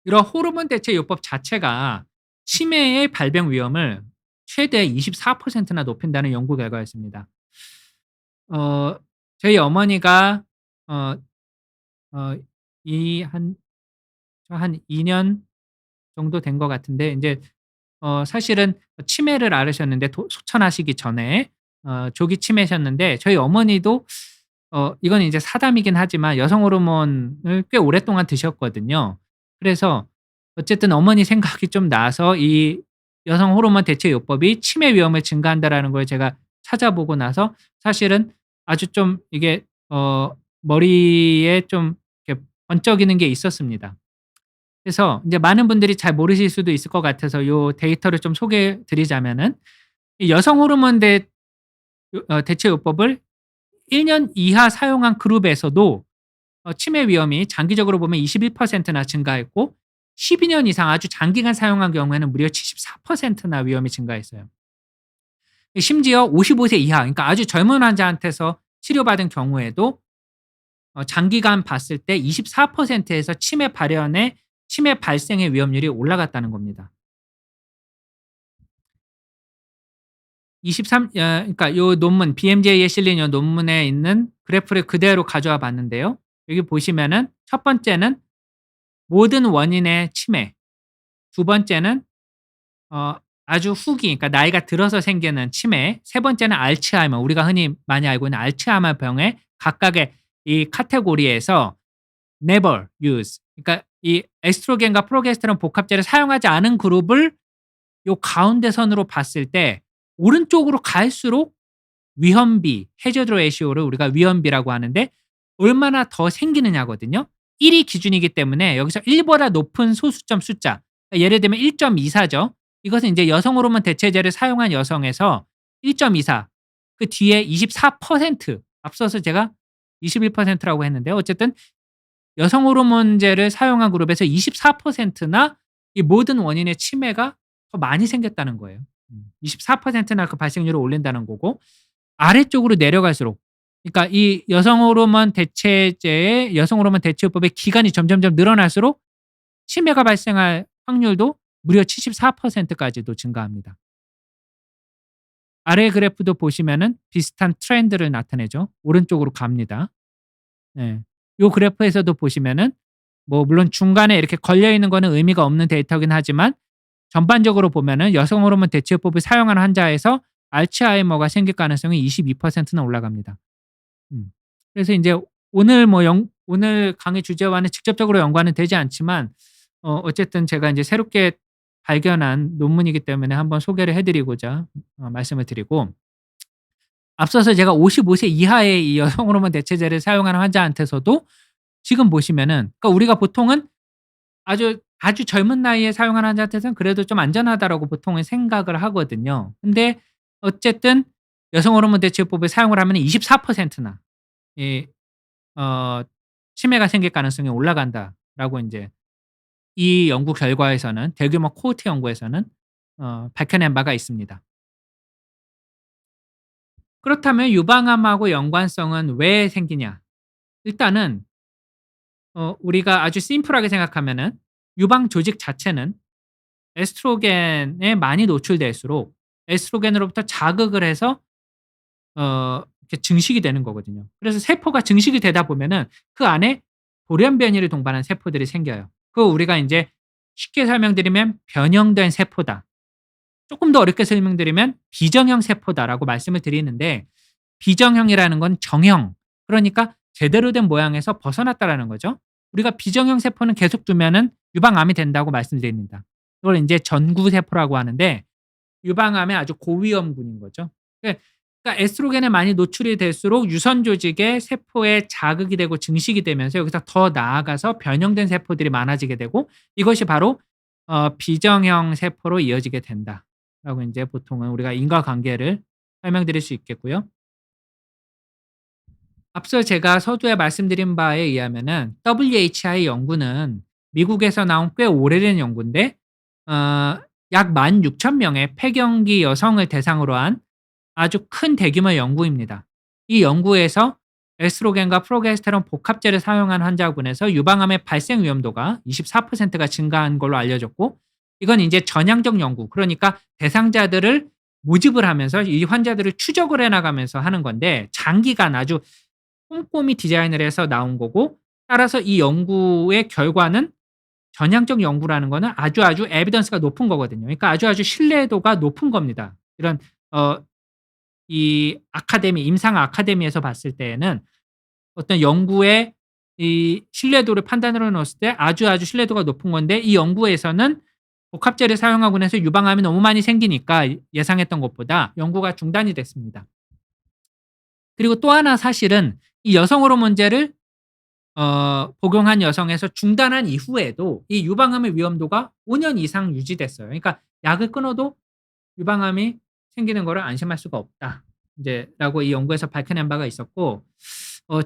이런 호르몬 대체 요법 자체가 치매의 발병 위험을 최대 24%나 높인다는 연구 결과였습니다. 어 저희 어머니가 어 어 이 한 2년 정도 된 것 같은데, 인제 사실은 치매를 앓으셨는데 소천하시기 전에 조기 치매셨는데, 저희 어머니도 이건 이제 사담이긴 하지만 여성 호르몬을 꽤 오랫동안 드셨거든요. 그래서 어쨌든 어머니 생각이 좀 나서 이 여성 호르몬 대체 요법이 치매 위험을 증가한다라는 걸 제가 찾아보고 나서 사실은 아주 좀 이게 머리에 좀 이렇게 번쩍이는 게 있었습니다. 그래서 인제 많은 분들이 잘 모르실 수도 있을 것 같아서 요 데이터를 좀 소개해 드리자면은, 이 여성 호르몬 대체 요법을 1년 이하 사용한 그룹에서도 치매 위험이 장기적으로 보면 21%나 증가했고, 12년 이상 아주 장기간 사용한 경우에는 무려 74%나 위험이 증가했어요. 심지어 55세 이하, 그러니까 아주 젊은 환자한테서 치료받은 경우에도 장기간 봤을 때 24%에서 치매 발생의 위험률이 올라갔다는 겁니다. 그러니까 요 논문 BMJ에 실린 요 논문에 있는 그래프를 그대로 가져와 봤는데요. 여기 보시면은 첫 번째는 모든 원인의 치매, 두 번째는 어 아주 후기, 그러니까 나이가 들어서 생기는 치매, 세 번째는 알츠하이머, 우리가 흔히 많이 알고 있는 알츠하이머 병의 각각의 이 카테고리에서 never use, 그러니까 이 에스트로겐과 프로게스테론 복합제를 사용하지 않은 그룹을 요 가운데 선으로 봤을 때 오른쪽으로 갈수록 위험비, 해저드 레이시오를 우리가 위험비라고 하는데 얼마나 더 생기느냐거든요. 1이 기준이기 때문에 여기서 1 보다 높은 소수점 숫자, 그러니까 예를 들면 1.24죠. 이것은 인제 여성 호르몬 대체제를 사용한 여성에서 1.24, 그 뒤에 24%, 앞서서 제가 21%라고 했는데요. 어쨌든 여성 호르몬제를 사용한 그룹에서 24%나 이 모든 원인의 치매가 더 많이 생겼다는 거예요. 24%나 그 발생률을 올린다는 거고, 아래쪽으로 내려갈수록, 그러니까 이 여성 호르몬 대체요법의 기간이 점점점 늘어날수록 치매가 발생할 확률도 무려 74%까지도 증가합니다. 아래 그래프도 보시면은 비슷한 트렌드를 나타내죠. 오른쪽으로 갑니다. 예. 요 그래프에서도 보시면은 뭐 물론 중간에 이렇게 걸려 있는 거는 의미가 없는 데이터긴 하지만 전반적으로 보면은 여성 호르몬 대체요법을 사용하는 환자에서 알츠하이머가 생길 가능성이 22%나 올라갑니다. 음. 그래서 인제 오늘 강의 주제와는 직접적으로 연관은 되지 않지만 어쨌든 제가 인제 새롭게 발견한 논문이기 때문에 한번 소개를 해 드리고자 말씀을 드리고, 앞서서 제가 55세 이하의 이 여성 호르몬 대체제를 사용하는 환자한테서도 지금 보시면은, 그러니까 우리가 보통은 아주 젊은 나이에 사용하는 환자한테서는 그래도 좀 안전하다라고 보통은 생각을 하거든요. 근데 어쨌든 여성 호르몬 대체요법을 사용을 하면은 24%나 이 어 치매가 생길 가능성이 올라간다라고 인제 이 연구 결과에서는, 대규모 코호트 연구에서는 밝혀낸 바가 있습니다. 그렇다면 유방암하고 연관성은 왜 생기냐? 일단은 우리가 아주 심플하게 생각하면은 유방 조직 자체는 에스트로겐에 많이 노출될수록 에스트로겐으로부터 자극을 해서 이렇게 증식이 되는 거거든요. 그래서 세포가 증식이 되다 보면은 그 안에 돌연 변이를 동반한 세포들이 생겨요. 그거 우리가 인제 쉽게 설명드리면 "변형된 세포다." 쪼끔 더 어렵게 설명드리면 "비정형 세포다."라고 말씀을 드리는데, 비정형이라는 건 정형, 그러니까 제대로 된 모양에서 벗어났다라는 거죠. 우리가 비정형 세포는 계속 두면은 유방암이 된다고 말씀드립니다. 이걸 인제 전구 세포라고 하는데 유방암의 아주 고위험군인 거죠. 예, 그러니까 에스트로겐에 많이 노출이 될수록 유선 조직의 세포에 자극이 되고 증식이 되면서 여기서 더 나아가서 변형된 세포들이 많아지게 되고 이것이 바로 비정형 세포로 이어지게 된다라고 인제 보통은 우리가 인과관계를 설명드릴 수 있겠고요. 앞서 제가 서두에 말씀드린 바에 의하면은 WHI 연구는 미국에서 나온 꽤 오래된 연구인데 어 약 16,000 명의 폐경기 여성을 대상으로 한 아주 큰 대규모 연구입니다. 이 연구에서 에스트로겐과 프로게스테론 복합제를 사용한 환자군에서 유방암의 발생 위험도가 24%가 증가한 걸로 알려졌고 이건 인제 전향적 연구 그러니까 대상자들을 모집을 하면서 이 환자들을 추적을 해 나가면서 하는 건데 장기간 아주 꼼꼼히 디자인을 해서 나온 거고 따라서 이 연구의 결과는 전향적 연구라는 거는 아주 에비던스가 높은 거거든요. 그러니까 아주 신뢰도가 높은 겁니다. 이런 어 이 아카데미 임상 아카데미에서 봤을 때에는 어떤 연구의 이 신뢰도를 판단을 해 놓았을 때 아주 신뢰도가 높은 건데 이 연구에서는 복합제를 사용하고 나서 유방암이 너무 많이 생기니까 예상했던 것보다 연구가 중단이 됐습니다. 그리고 또 하나 사실은 이 여성 호르몬제를 복용한 여성에서 중단한 이후에도 이 유방암의 위험도가 5년 이상 유지됐어요. 그러니까 약을 끊어도 유방암이 생기는 거를 안심할 수가 없다. 인제 라고 이 연구에서 밝혀낸 바가 있었고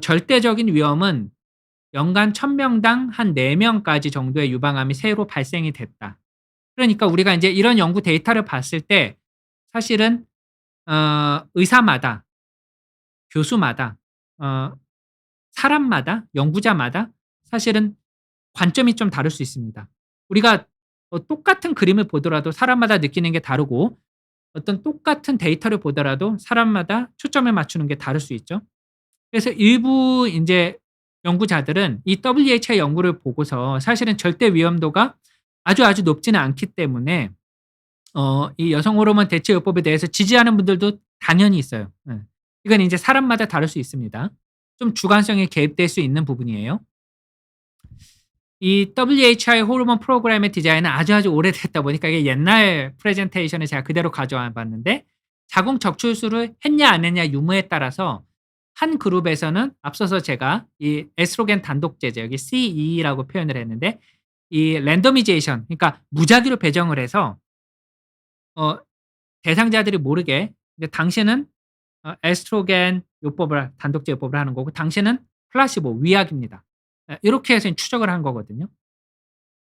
절대적인 위험은 연간 1,000 명당 한 4 명까지 정도의 유방암이 새로 발생이 됐다. 그러니까 우리가 인제 이런 연구 데이터를 봤을 때 사실은 의사마다 교수마다 어 사람마다 연구자마다 사실은 관점이 좀 다를 수 있습니다. 우리가 똑같은 그림을 보더라도 사람마다 느끼는 게 다르고 어떤 똑같은 데이터를 보더라도 사람마다 초점을 맞추는 게 다를 수 있죠. 그래서 일부 인제 연구자들은 이 WHI 연구를 보고서 사실은 절대 위험도가 아주 높지는 않기 때문에 이 여성 호르몬 대체 요법에 대해서 지지하는 분들도 당연히 있어요. 예. 이건 인제 사람마다 다를 수 있습니다. 좀 주관성이 개입될 수 있는 부분이에요. 이 WHI 호르몬 프로그램의 디자인은 아주 오래됐다 보니까 이게 옛날 프레젠테이션을 제가 그대로 가져와 봤는데 자궁 적출술을 했냐 안 했냐 유무에 따라서 한 그룹에서는 앞서서 제가 이 에스트로겐 단독제제 여기 CE라고 표현을 했는데 이 랜더미제이션 그러니까 무작위로 배정을 해서 어 대상자들이 모르게 이제 당신은 에스트로겐 요법을 단독제 요법을 하는 거고 당신은 플라시보 위약입니다. 이렇게 해서 추적을 한 거거든요.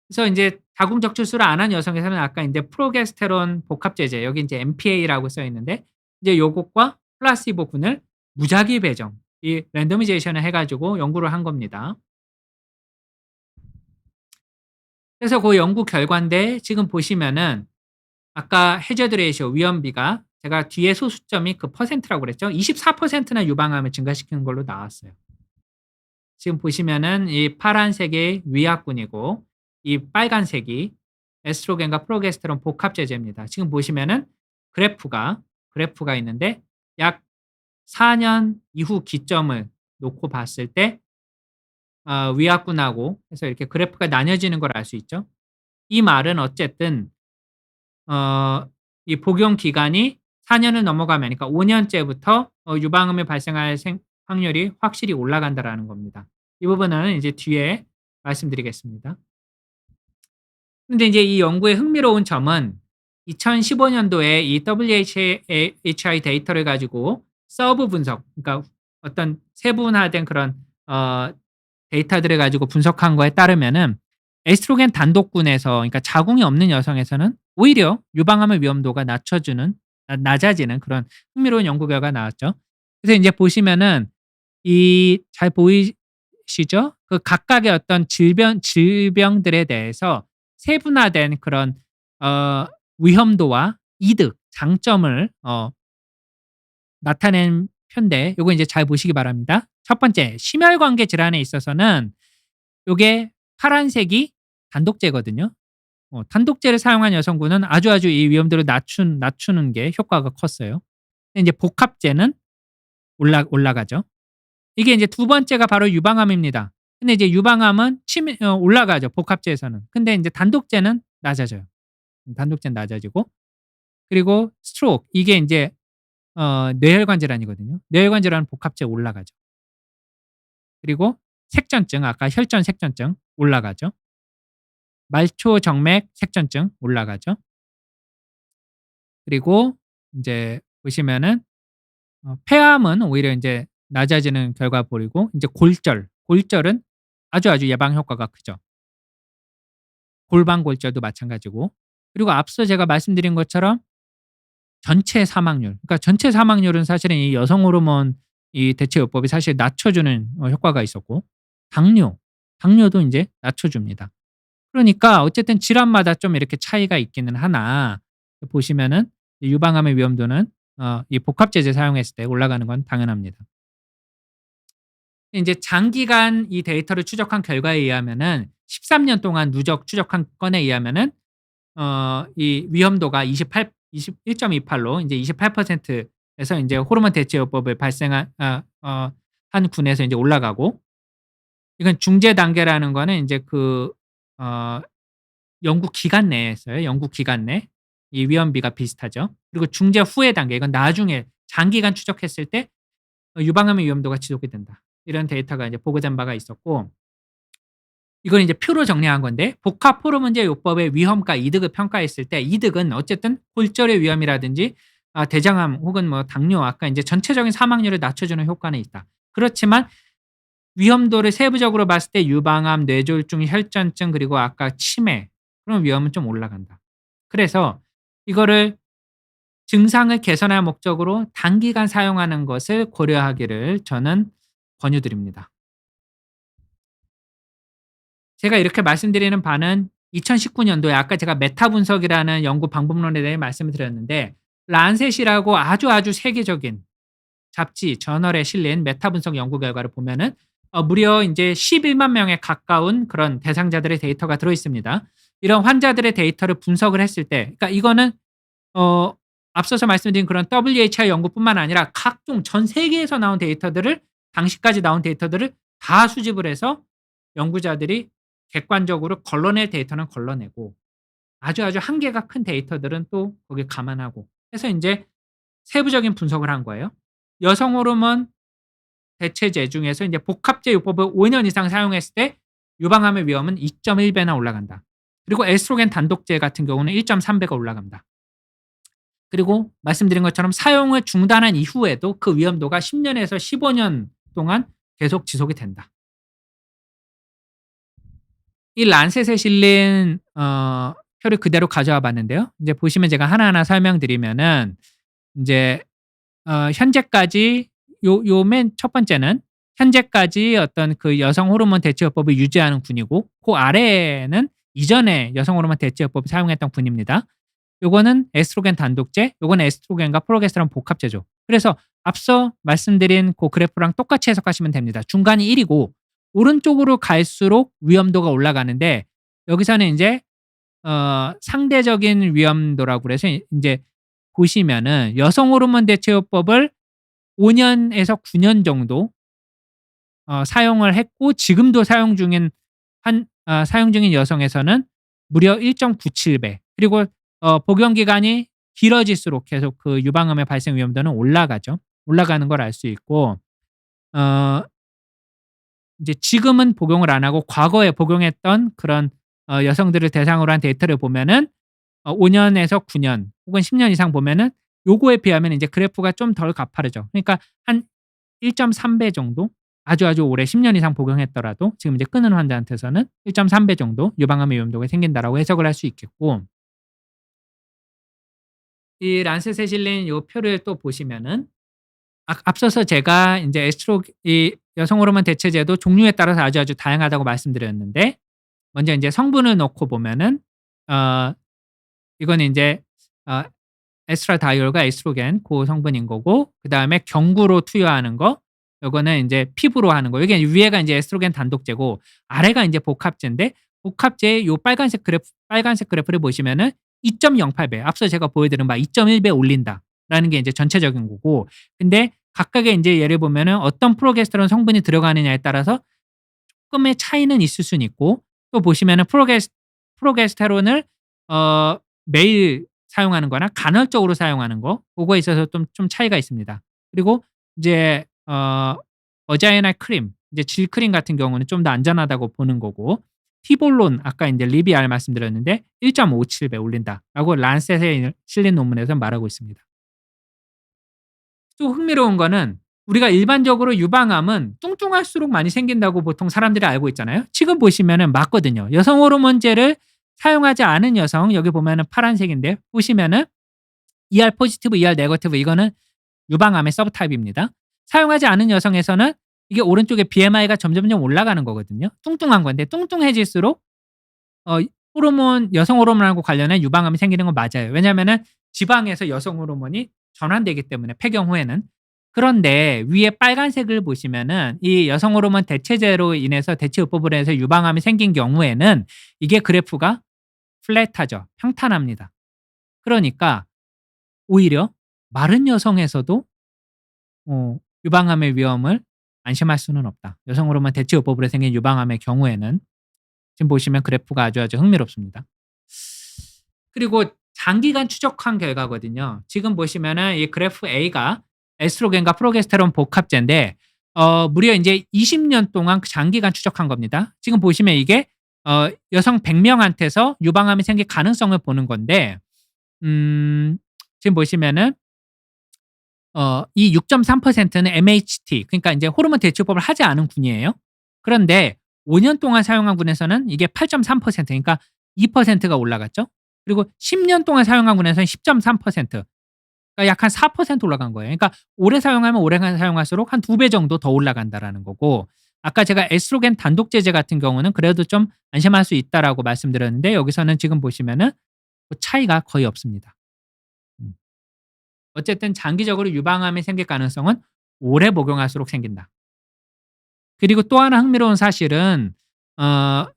그래서 인제 자궁 적출술을 안 한 여성에서는 아까 인제 프로게스테론 복합제제 여기 인제 MPA라고 써 있는데 이제 요것과 플라시보군을 무작위 배정 이 랜더미제이션을 해 가지고 연구를 한 겁니다. 그래서 고 연구 결과인데 지금 보시면은 아까 해저드 레이시오 위험비가 제가 뒤에 소수점이 그 퍼센트라고 그랬죠. 24%나 유방암을 증가시키는 걸로 나왔어요. 지금 보시면은 이 파란색이 위약군이고 이 빨간색이 에스트로겐과 프로게스테론 복합제제입니다. 지금 보시면은 그래프가 있는데 약 4년 이후 기점을 놓고 봤을 때 위약군하고 해서 이렇게 그래프가 나뉘어지는 걸 알 수 있죠. 이 말은 어쨌든 어 이 복용 기간이 4 년을 넘어가면 그러니까 5 년째부터 유방암이 발생할 확률이 확실히 올라간다라는 겁니다. 이 부분은 이제 뒤에 말씀드리겠습니다. 근데 이제 이 연구의 흥미로운 점은 2015 년도에 이 WHI 데이터를 가지고 서브 분석 그러니까 어떤 세분화된 그런 어 데이터들을 가지고 분석한 거에 따르면은 에스트로겐 단독군에서 그러니까 자궁이 없는 여성에서는 오히려 유방암의 위험도가 낮아지는 그런 흥미로운 연구 결과가 나왔죠. 그래서 인제 보시면은 이 잘 보이시죠? 그 각각의 어떤 질병들에 대해서 세분화된 그런 어 위험도와 이득, 장점을 나타낸 편인데 요거 인제 잘 보시기 바랍니다. 첫 번째 심혈관계 질환에 있어서는 요게 파란색이 단독제거든요. 단독제를 사용한 여성군은 아주 이 위험도를 낮추는 게 효과가 컸어요. 근데 인제 복합제는 올라가죠. 이게 인제 두 번째가 바로 유방암입니다. 근데 이제 유방암은 올라가죠, 복합제에서는. 근데 인제 단독제는 낮아져요. 단독제는 낮아지고 그리고 스트로크 이게 인제 뇌혈관 질환이거든요. 뇌혈관 질환은 복합제 올라가죠. 그리고 색전증 아까 혈전 색전증 올라가죠. 말초 정맥 색전증 올라가죠. 그리고 인제 보시면은 폐암은 오히려 인제 낮아지는 결과 보이고 인제 골절은 아주 예방 효과가 크죠. 골반골절도 마찬가지고. 그리고 앞서 제가 말씀드린 것처럼 전체 사망률 그러니까 전체 사망률은 사실은 이 여성 호르몬 이 대체 요법이 사실 낮춰주는 효과가 있었고 당뇨도 인제 낮춰줍니다. 그러니까 어쨌든 질환마다 좀 이렇게 차이가 있기는 하나 보시면은 이 유방암의 위험도는 이 복합제제 사용했을 때 올라가는 건 당연합니다. 인제 장기간 이 데이터를 추적한 결과에 의하면은 13년 동안 누적 추적한 건에 의하면은 이 위험도가 21.28로 인제 28% 에서 인제 호르몬 대체요법을 발생한 한 군에서 인제 올라가고 이건 중재 단계라는 거는 인제 어 연구 기간 내에서요. 연구 기간 내 이 위험비가 비슷하죠. 그리고 중재 후의 단계 이건 나중에 장기간 추적했을 때 유방암의 위험도가 지속이 된다. 이런 데이터가 이제 보고된 바가 있었고 이걸 이제 표로 정리한 건데 복합 호르몬제 요법의 위험과 이득을 평가했을 때 이득은 어쨌든 골절의 위험이라든지 대장암 혹은 뭐 당뇨 아까 인제 전체적인 사망률을 낮춰주는 효과는 있다. 그렇지만 위험도를 세부적으로 봤을 때 유방암, 뇌졸중, 혈전증 그리고 아까 치매 그런 위험은 좀 올라간다. 그래서 이거를 증상을 개선할 목적으로 단기간 사용하는 것을 고려하기를 저는 권유드립니다. 제가 이렇게 말씀드리는 바는 2019 년도에 아까 제가 메타 분석이라는 연구 방법론에 대해 말씀을 드렸는데 란셋이라고 아주 세계적인 잡지 저널에 실린 메타 분석 연구 결과를 보면은 무려 인제 11만 명에 가까운 그런 대상자들의 데이터가 들어 있습니다. 이런 환자들의 데이터를 분석을 했을 때 그러니까 이거는 어 앞서서 말씀드린 그런 WHI 연구뿐만 아니라 각종 전 세계에서 나온 데이터들을 당시까지 나온 데이터들을 다 수집을 해서 연구자들이 객관적으로 걸러낼 데이터는 걸러내고 아주 한계가 큰 데이터들은 또 거기에 감안하고 해서 인제 세부적인 분석을 한 거예요. 여성 호르몬 대체제 중에서 인제 복합제 요법을 5년 이상 사용했을 때 유방암의 위험은 2.1 배나 올라간다. 그리고 에스트로겐 단독제 같은 경우는 1.3 배가 올라간다. 그리고 말씀드린 것처럼 사용을 중단한 이후에도 그 위험도가 10 년에서 15년 동안 계속 지속이 된다. 이 란셋에 실린 표를 그대로 가져와 봤는데요. 인제 보시면 제가 하나하나 설명드리면은 인제 현재까지 요 맨 첫 번째는 현재까지 어떤 그 여성 호르몬 대체요법을 유지하는 군이고 그 아래에는 이전에 여성 호르몬 대체요법을 사용했던 군입니다. 요거는 에스트로겐 단독제, 요거는 에스트로겐과 프로게스테론 복합제죠. 그래서 앞서 말씀드린 그 그래프랑 똑같이 해석하시면 됩니다. 중간이 1 이고 오른쪽으로 갈수록 위험도가 올라가는데 여기서는 인제 상대적인 위험도라고 그래서 인제 보시면은 여성 호르몬 대체요법을 5 년에서 9년 정도 사용을 했고 지금도 사용 중인 여성에서는 무려 1.97 배 그리고 복용 기간이 길어질수록 계속 그 유방암의 발생 위험도는 올라가죠. 올라가는 걸 알 수 있고 어 인제 지금은 복용을 안 하고 과거에 복용했던 그런 여성들을 대상으로 한 데이터를 보면은 5 년에서 9년 혹은 10년 이상 보면은 요거에 비하면 인제 그래프가 좀 덜 가파르죠. 그러니까 한 1.3배 정도 아주 오래 10년 이상 복용했더라도 지금 이제 끊은 환자한테서는 1.3배 정도 유방암의 위험도가 생긴다라고 해석을 할 수 있겠고 이 란셋에 실린 요 표를 또 보시면은 앞서서 제가 인제 이 여성 호르몬 대체제도 종류에 따라서 아주 다양하다고 말씀드렸는데 먼저 인제 성분을 놓고 보면은 어 이거는 인제 어 에스트라다이올과 에스트로겐 고 성분인 거고 그다음에 경구로 투여하는 거 요거는 인제 피부로 하는 거. 이게 위에가 인제 에스트로겐 단독제고 아래가 인제 복합제인데 복합제의 요 빨간색 그래프를 보시면은 2.08 배 앞서 제가 보여드린 바 2.1배 올린다라는 게 인제 전체적인 거고 근데 각각의 인제 예를 보면은 어떤 프로게스테론 성분이 들어가느냐에 따라서 쪼끔의 차이는 있을 수는 있고 또 보시면은 프로게스테론을 매일 사용하는 거나 간헐적으로 사용하는 거 고거에 있어서 좀 차이가 있습니다. 그리고 이제 버자이널 크림 이제 질크림 같은 경우는 좀 더 안전하다고 보는 거고 티볼론 아까 인제 리비알 말씀드렸는데 1.57배 올린다라고 란셋에 실린 논문에서 말하고 있습니다. 또 흥미로운 거는 우리가 일반적으로 유방암은 뚱뚱할수록 많이 생긴다고 보통 사람들이 알고 있잖아요. 지금 보시면은 맞거든요. 여성 호르몬제를 사용하지 않은 여성 여기 보면은 파란색인데 보시면은 ER 포지티브, ER 네거티브 이거는 유방암의 서브타입입니다. 사용하지 않은 여성에서는 이게 오른쪽에 BMI가 점점점 올라가는 거거든요. 뚱뚱한 건데 뚱뚱해질수록 어 여성 호르몬하고 관련해 유방암이 생기는 건 맞아요. 왜냐하면은 지방에서 여성 호르몬이 전환되기 때문에 폐경 후에는. 그런데 위에 빨간색을 보시면은 이 여성 호르몬 대체제로 인해서 대체요법으로 해서 유방암이 생긴 경우에는 이게 그래프가 플랫하죠. 평탄합니다. 그러니까 오히려 마른 여성에서도 유방암의 위험을 안심할 수는 없다. 여성 호르몬 대체요법으로 생긴 유방암의 경우에는 지금 보시면 그래프가 아주 흥미롭습니다. 그리고 장기간 추적한 결과거든요. 지금 보시면은 이 그래프 A가 에스트로겐과 프로게스테론 복합제인데 무려 인제 20년 동안 장기간 추적한 겁니다. 지금 보시면 이게 여성 100 명한테서 유방암이 생길 가능성을 보는 건데 지금 보시면은 이 6.3%는 MHT 그러니까 인제 호르몬 대체요법을 하지 않은 군이에요. 그런데 5년 동안 사용한 군에서는 이게 8.3% 그러니까 2%가 올라갔죠. 그리고 10년 동안 사용한 군에서는 10.3% 그러니까 약 한 4% 올라간 거예요. 그러니까 오래 사용하면 오래 사용할수록 한 2배 정도 더 올라간다라는 거고 아까 제가 에스트로겐 단독제제 같은 경우는 그래도 좀 안심할 수 있다라고 말씀드렸는데 여기서는 지금 보시면은 뭐 차이가 거의 없습니다. 음. 어쨌든 장기적으로 유방암이 생길 가능성은 오래 복용할수록 생긴다. 그리고 또 하나 흥미로운 사실은 어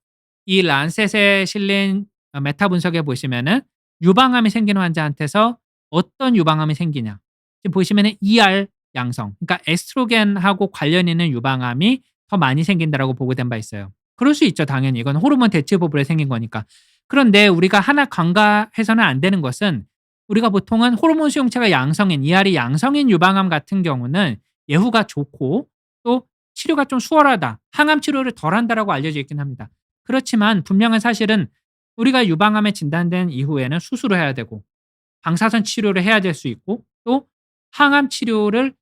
이 란셋에 실린 메타 분석에 보시면은 유방암이 생긴 환자한테서 어떤 유방암이 생기냐. 지금 보시면은 ER 양성 그러니까 에스트로겐하고 관련 있는 유방암이 더 많이 생긴다라고 보고된 바 있어요. 그럴 수 있죠 당연히. 이건 호르몬 대체요법으로 생긴 거니까. 그런데 우리가 하나 간과해서는 안 되는 것은 우리가 보통은 호르몬 수용체가 양성인 ER이 양성인 유방암 같은 경우는 예후가 좋고 또 치료가 좀 수월하다. 항암 치료를 덜 한다라고 알려져 있긴 합니다. 그렇지만 분명한 사실은 우리가 유방암에 진단된 이후에는 수술을 해야 되고 방사선 치료를 해야 될 수 있고 또 항암 치료를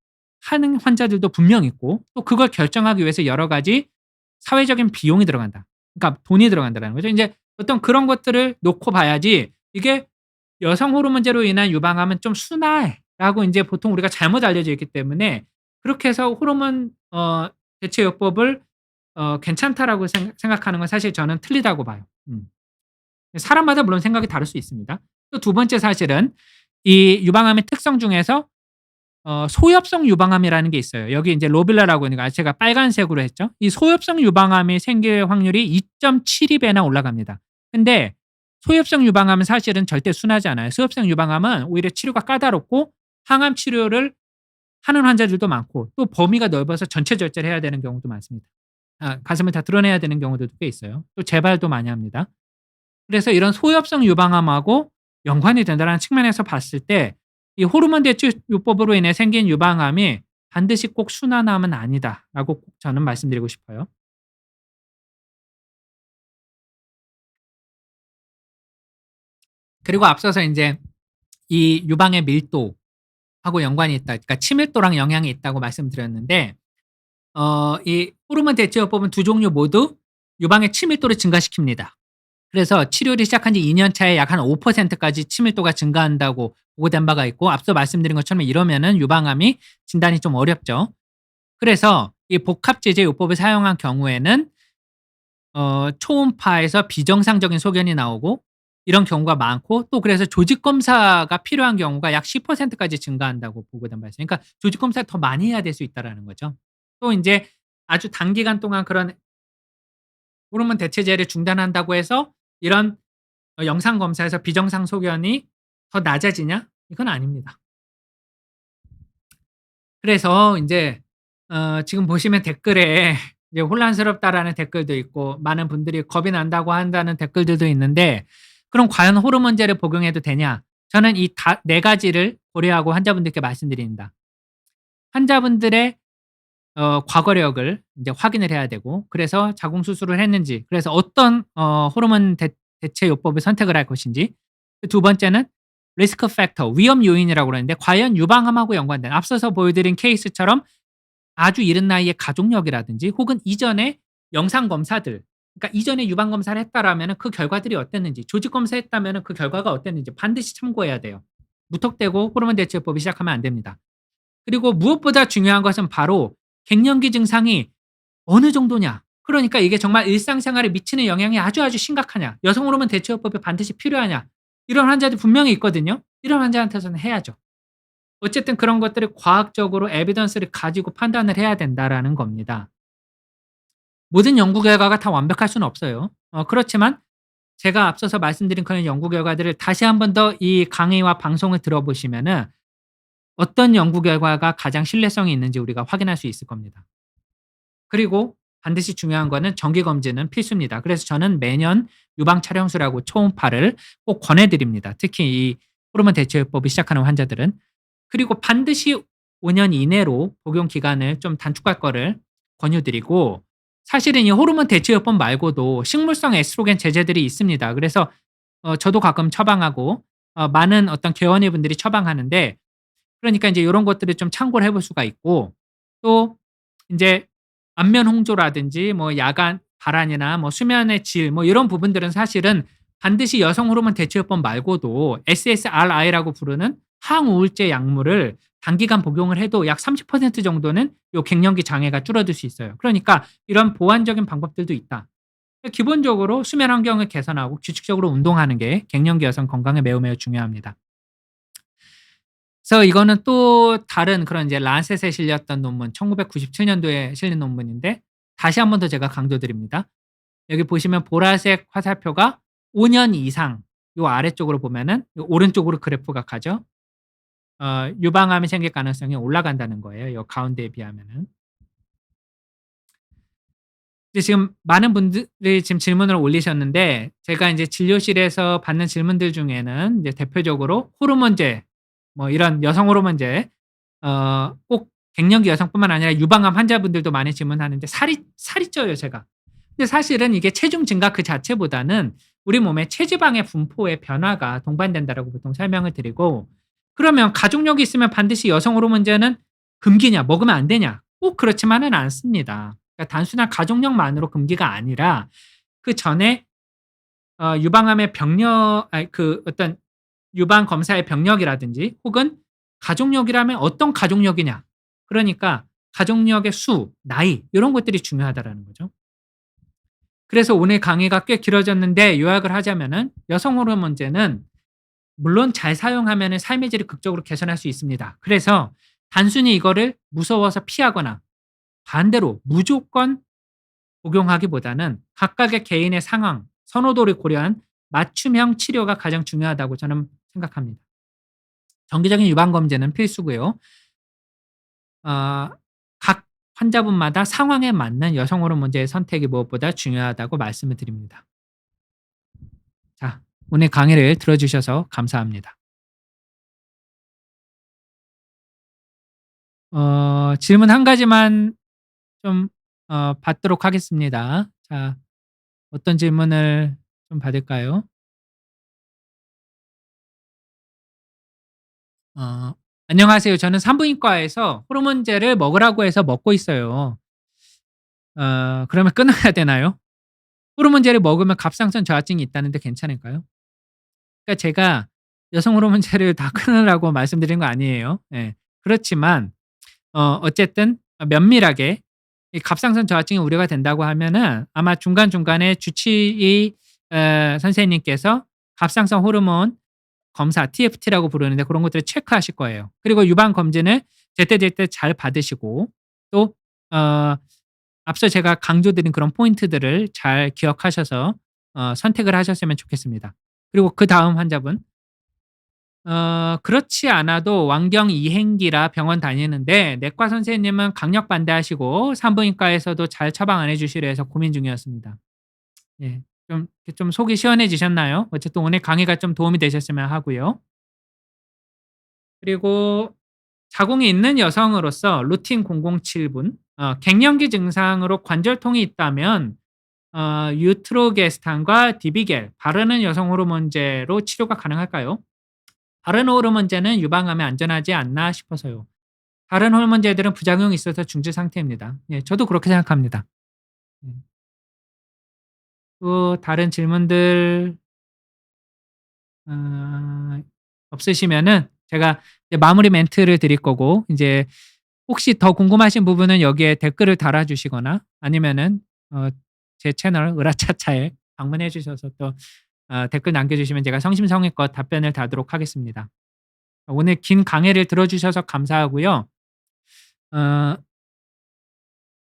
하는 환자들도 분명 있고 또 그걸 결정하기 위해서 여러 가지 사회적인 비용이 들어간다. 그러니까 돈이 들어간다라는 거죠. 인제 어떤 그런 것들을 놓고 봐야지 이게 여성 호르몬제로 인한 유방암은 좀 순화라고 인제 보통 우리가 잘못 알려져 있기 때문에 그렇게 해서 호르몬 대체요법을 괜찮다라고 생각하는 건 사실 저는 틀리다고 봐요. 사람마다 물론 생각이 다를 수 있습니다. 또 두 번째 사실은 이 유방암의 특성 중에서 소엽성 유방암이라는 게 있어요. 여기 인제 로빌라라고 있는 거 제가 빨간색으로 했죠. 이 소엽성 유방암이 생길 확률이 2.72 배나 올라갑니다. 근데 소엽성 유방암은 사실은 절대 순하지 않아요. 소엽성 유방암은 오히려 치료가 까다롭고 항암 치료를 하는 환자들도 많고 또 범위가 넓어서 전체 절제를 해야 되는 경우도 많습니다. 가슴을 다 드러내야 되는 경우들도 꽤 있어요. 또 재발도 많이 합니다. 그래서 이런 소엽성 유방암하고 연관이 된다는 측면에서 봤을 때 이 호르몬 대체요법으로 인해 생긴 유방암이 반드시 꼭 순환암은 아니다라고 꼭 저는 말씀드리고 싶어요. 그리고 앞서서 인제 이 유방의 밀도하고 연관이 있다. 그러니까 치밀도랑 영향이 있다고 말씀드렸는데 이 호르몬 대체요법은 두 종류 모두 유방의 치밀도를 증가시킵니다. 그래서 치료를 시작한 지 2년 차에 약 한 5% 까지 치밀도가 증가한다고 보고된 바가 있고 앞서 말씀드린 것처럼 이러면은 유방암이 진단이 좀 어렵죠. 그래서 이 복합제제 요법을 사용한 경우에는 초음파에서 비정상적인 소견이 나오고 이런 경우가 많고 또 그래서 조직 검사가 필요한 경우가 약 10% 까지 증가한다고 보고된 바 있어요. 그러니까 조직 검사를 더 많이 해야 될 수 있다라는 거죠. 또 인제 아주 단기간 동안 그런 호르몬 대체제를 중단한다고 해서 이런 영상 검사에서 비정상 소견이 더 낮아지냐? 이건 아닙니다. 그래서 인제 지금 보시면 댓글에 이제 "혼란스럽다."라는 댓글도 있고 많은 분들이 "겁이 난다."고 한다는 댓글들도 있는데 그럼 과연 호르몬제를 복용해도 되냐? 저는 이 다 4 가지를 고려하고 환자분들께 말씀드립니다. 환자분들의 과거력을 인제 확인을 해야 되고, 그래서 자궁 수술을 했는지, 그래서 어떤 호르몬 대체 요법을 선택을 할 것인지, 그 두 번째는 리스크 팩터, 위험 요인이라고 그러는데 과연 유방암하고 연관된, 앞서서 보여드린 케이스처럼 아주 이른 나이에 가족력이라든지 혹은 이전에 영상 검사들, 그러니까 이전에 유방 검사를 했다라면은 그 결과들이 어땠는지, 조직 검사했다면은 그 결과가 어땠는지 반드시 참고해야 돼요. 무턱대고 호르몬 대체요법을 시작하면 안 됩니다. 그리고 무엇보다 중요한 것은 바로 갱년기 증상이 어느 정도냐. 그러니까 이게 정말 일상생활에 미치는 영향이 아주 아주 심각하냐. 여성 호르몬 대체요법이 반드시 필요하냐. 이런 환자들 분명히 있거든요. 이런 환자한테서는 해야죠. 어쨌든 그런 것들을 과학적으로 에비던스를 가지고 판단을 해야 된다라는 겁니다. 모든 연구 결과가 다 완벽할 수는 없어요. 그렇지만 제가 앞서서 말씀드린 그런 연구 결과들을 다시 한 번 더 이 강의와 방송을 들어보시면은 어떤 연구 결과가 가장 신뢰성이 있는지 우리가 확인할 수 있을 겁니다. 그리고 반드시 중요한 거는 정기 검진은 필수입니다. 그래서 저는 매년 유방 촬영술하고 초음파를 꼭 권해 드립니다. 특히 이 호르몬 대체요법을 시작하는 환자들은. 그리고 반드시 5년 이내로 복용 기간을 좀 단축할 거를 권유드리고, 사실은 이 호르몬 대체요법 말고도 식물성 에스트로겐 제제들이 있습니다. 그래서 저도 가끔 처방하고 많은 어떤 개원의 분들이 처방하는데, 그러니까 인제 요런 것들을 좀 참고를 해볼 수가 있고, 또 인제 안면 홍조라든지 뭐 야간 발한이나 뭐 수면의 질 뭐 이런 부분들은 사실은 반드시 여성 호르몬 대체요법 말고도 SSRI라고 부르는 항우울제 약물을 단기간 복용을 해도 약 30% 정도는 요 갱년기 장애가 줄어들 수 있어요. 그러니까 이런 보완적인 방법들도 있다. 기본적으로 수면 환경을 개선하고 규칙적으로 운동하는 게 갱년기 여성 건강에 매우 매우 중요합니다. 그래서 이거는 또 다른 그런 이제 란셋에 실렸던 논문, 1997 년도에 실린 논문인데 다시 한 번 더 제가 강조드립니다. 여기 보시면 보라색 화살표가 5년 이상, 요 아래쪽으로 보면은 요 오른쪽으로 그래프가 가죠. 유방암이 생길 가능성이 올라간다는 거예요, 요 가운데에 비하면은. 근데 지금 많은 분들이 지금 질문을 올리셨는데, 제가 인제 진료실에서 받는 질문들 중에는 이제 대표적으로 호르몬제, 뭐 이런 여성 호르몬제, 꼭 갱년기 여성뿐만 아니라 유방암 환자분들도 많이 질문하는데 살이 쪄요, 제가. 근데 사실은 이게 체중 증가 그 자체보다는 우리 몸의 체지방의 분포의 변화가 동반된다라고 보통 설명을 드리고, 그러면 가족력이 있으면 반드시 여성 호르몬제는 금기냐, 먹으면 안 되냐? 꼭 그렇지만은 않습니다. 그러니까 단순한 가족력만으로 금기가 아니라 그전에 유방암의 병력, 아니 그 어떤 유방 검사의 병력이라든지 혹은 가족력이라면 어떤 가족력이냐. 그러니까 가족력의 수, 나이 요런 것들이 중요하다라는 거죠. 그래서 오늘 강의가 꽤 길어졌는데 요약을 하자면은 여성 호르몬제는 물론 잘 사용하면은 삶의 질을 극적으로 개선할 수 있습니다. 그래서 단순히 이거를 무서워서 피하거나 반대로 무조건 복용하기보다는 각각의 개인의 상황, 선호도를 고려한 맞춤형 치료가 가장 중요하다고 저는 생각합니다. 정기적인 유방 검진은 필수고요. 어 각 환자분마다 상황에 맞는 여성 호르몬제의 선택이 무엇보다 중요하다고 말씀을 드립니다. 자, 오늘 강의를 들어 주셔서 감사합니다. 질문 한 가지만 좀 받도록 하겠습니다. 자, 어떤 질문을 좀 받을까요? 어 "안녕하세요. 저는 산부인과에서 호르몬제를 먹으라고 해서 먹고 있어요. 그러면 끊어야 되나요? 호르몬제를 먹으면 갑상선 저하증이 있다는데 괜찮을까요?" 그러니까 제가 여성 호르몬제를 다 끊으라고 말씀드린 거 아니에요. 예. 그렇지만 어쨌든 면밀하게 이 갑상선 저하증이 우려가 된다고 하면은 아마 중간중간에 주치의 선생님께서 갑상선 호르몬 검사, TFT라고 부르는데 그런 것들을 체크하실 거예요. 그리고 유방 검진을 제때제때 잘 받으시고, 또 어 앞서 제가 강조드린 그런 포인트들을 잘 기억하셔서 선택을 하셨으면 좋겠습니다. 그리고 그다음 환자분, 그렇지 않아도 완경 이행기라 병원 다니는데 내과 선생님은 강력 반대하시고 산부인과에서도 잘 처방 안 해 주시려 해서 고민 중이었습니다. 예. 좀 속이 시원해지셨나요? 어쨌든 오늘 강의가 좀 도움이 되셨으면 하고요. 그리고 자궁이 있는 여성으로서 루틴 007분, 갱년기 증상으로 관절통이 있다면 유트로게스탄과 디비겔, 바르는 여성 호르몬제로 치료가 가능할까요? 바르는 호르몬제는 유방암에 안전하지 않나 싶어서요. 다른 호르몬제들은 부작용이 있어서 중지 상태입니다. 예, 저도 그렇게 생각합니다. 음. 또 다른 질문들 어 없으시면은 제가 이제 마무리 멘트를 드릴 거고, 인제 혹시 더 궁금하신 부분은 여기에 댓글을 달아 주시거나 아니면은 어 제 채널 으라차차에 방문해 주셔서 또 댓글 남겨 주시면 제가 성심성의껏 답변을 다하도록 하겠습니다. 오늘 긴 강의를 들어 주셔서 감사하고요. 어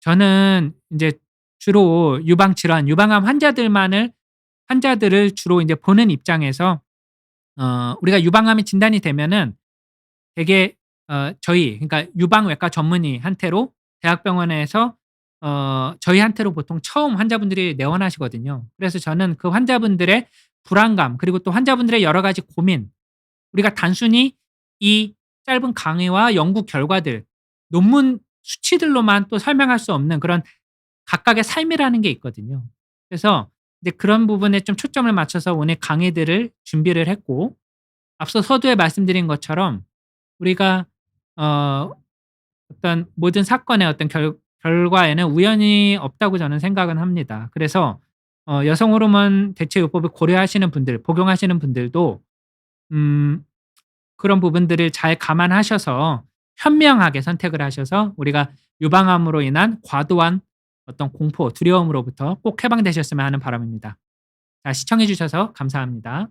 저는 인제 주로 유방 질환, 유방암 환자들을 주로 인제 보는 입장에서, 우리가 유방암이 진단이 되면은 되게 저희, 그러니까 유방외과 전문의한테로 대학병원에서 저희한테로 보통 처음 환자분들이 내원하시거든요. 그래서 저는 그 환자분들의 불안감, 그리고 또 환자분들의 여러 가지 고민, 우리가 단순히 이 짧은 강의와 연구 결과들, 논문 수치들로만 또 설명할 수 없는 그런 각각의 삶이라는 게 있거든요. 그래서 이제 그런 부분에 좀 초점을 맞춰서 오늘 강의들을 준비를 했고, 앞서 서두에 말씀드린 것처럼 우리가 어 어떤 모든 사건의 어떤 결과에는 우연이 없다고 저는 생각은 합니다. 그래서 여성 호르몬 대체 요법을 고려하시는 분들, 복용하시는 분들도 음 그런 부분들을 잘 감안하셔서 현명하게 선택을 하셔서 우리가 유방암으로 인한 과도한 어떤 공포, 두려움으로부터 꼭 해방되셨으면 하는 바람입니다. 자, 시청해 주셔서 감사합니다.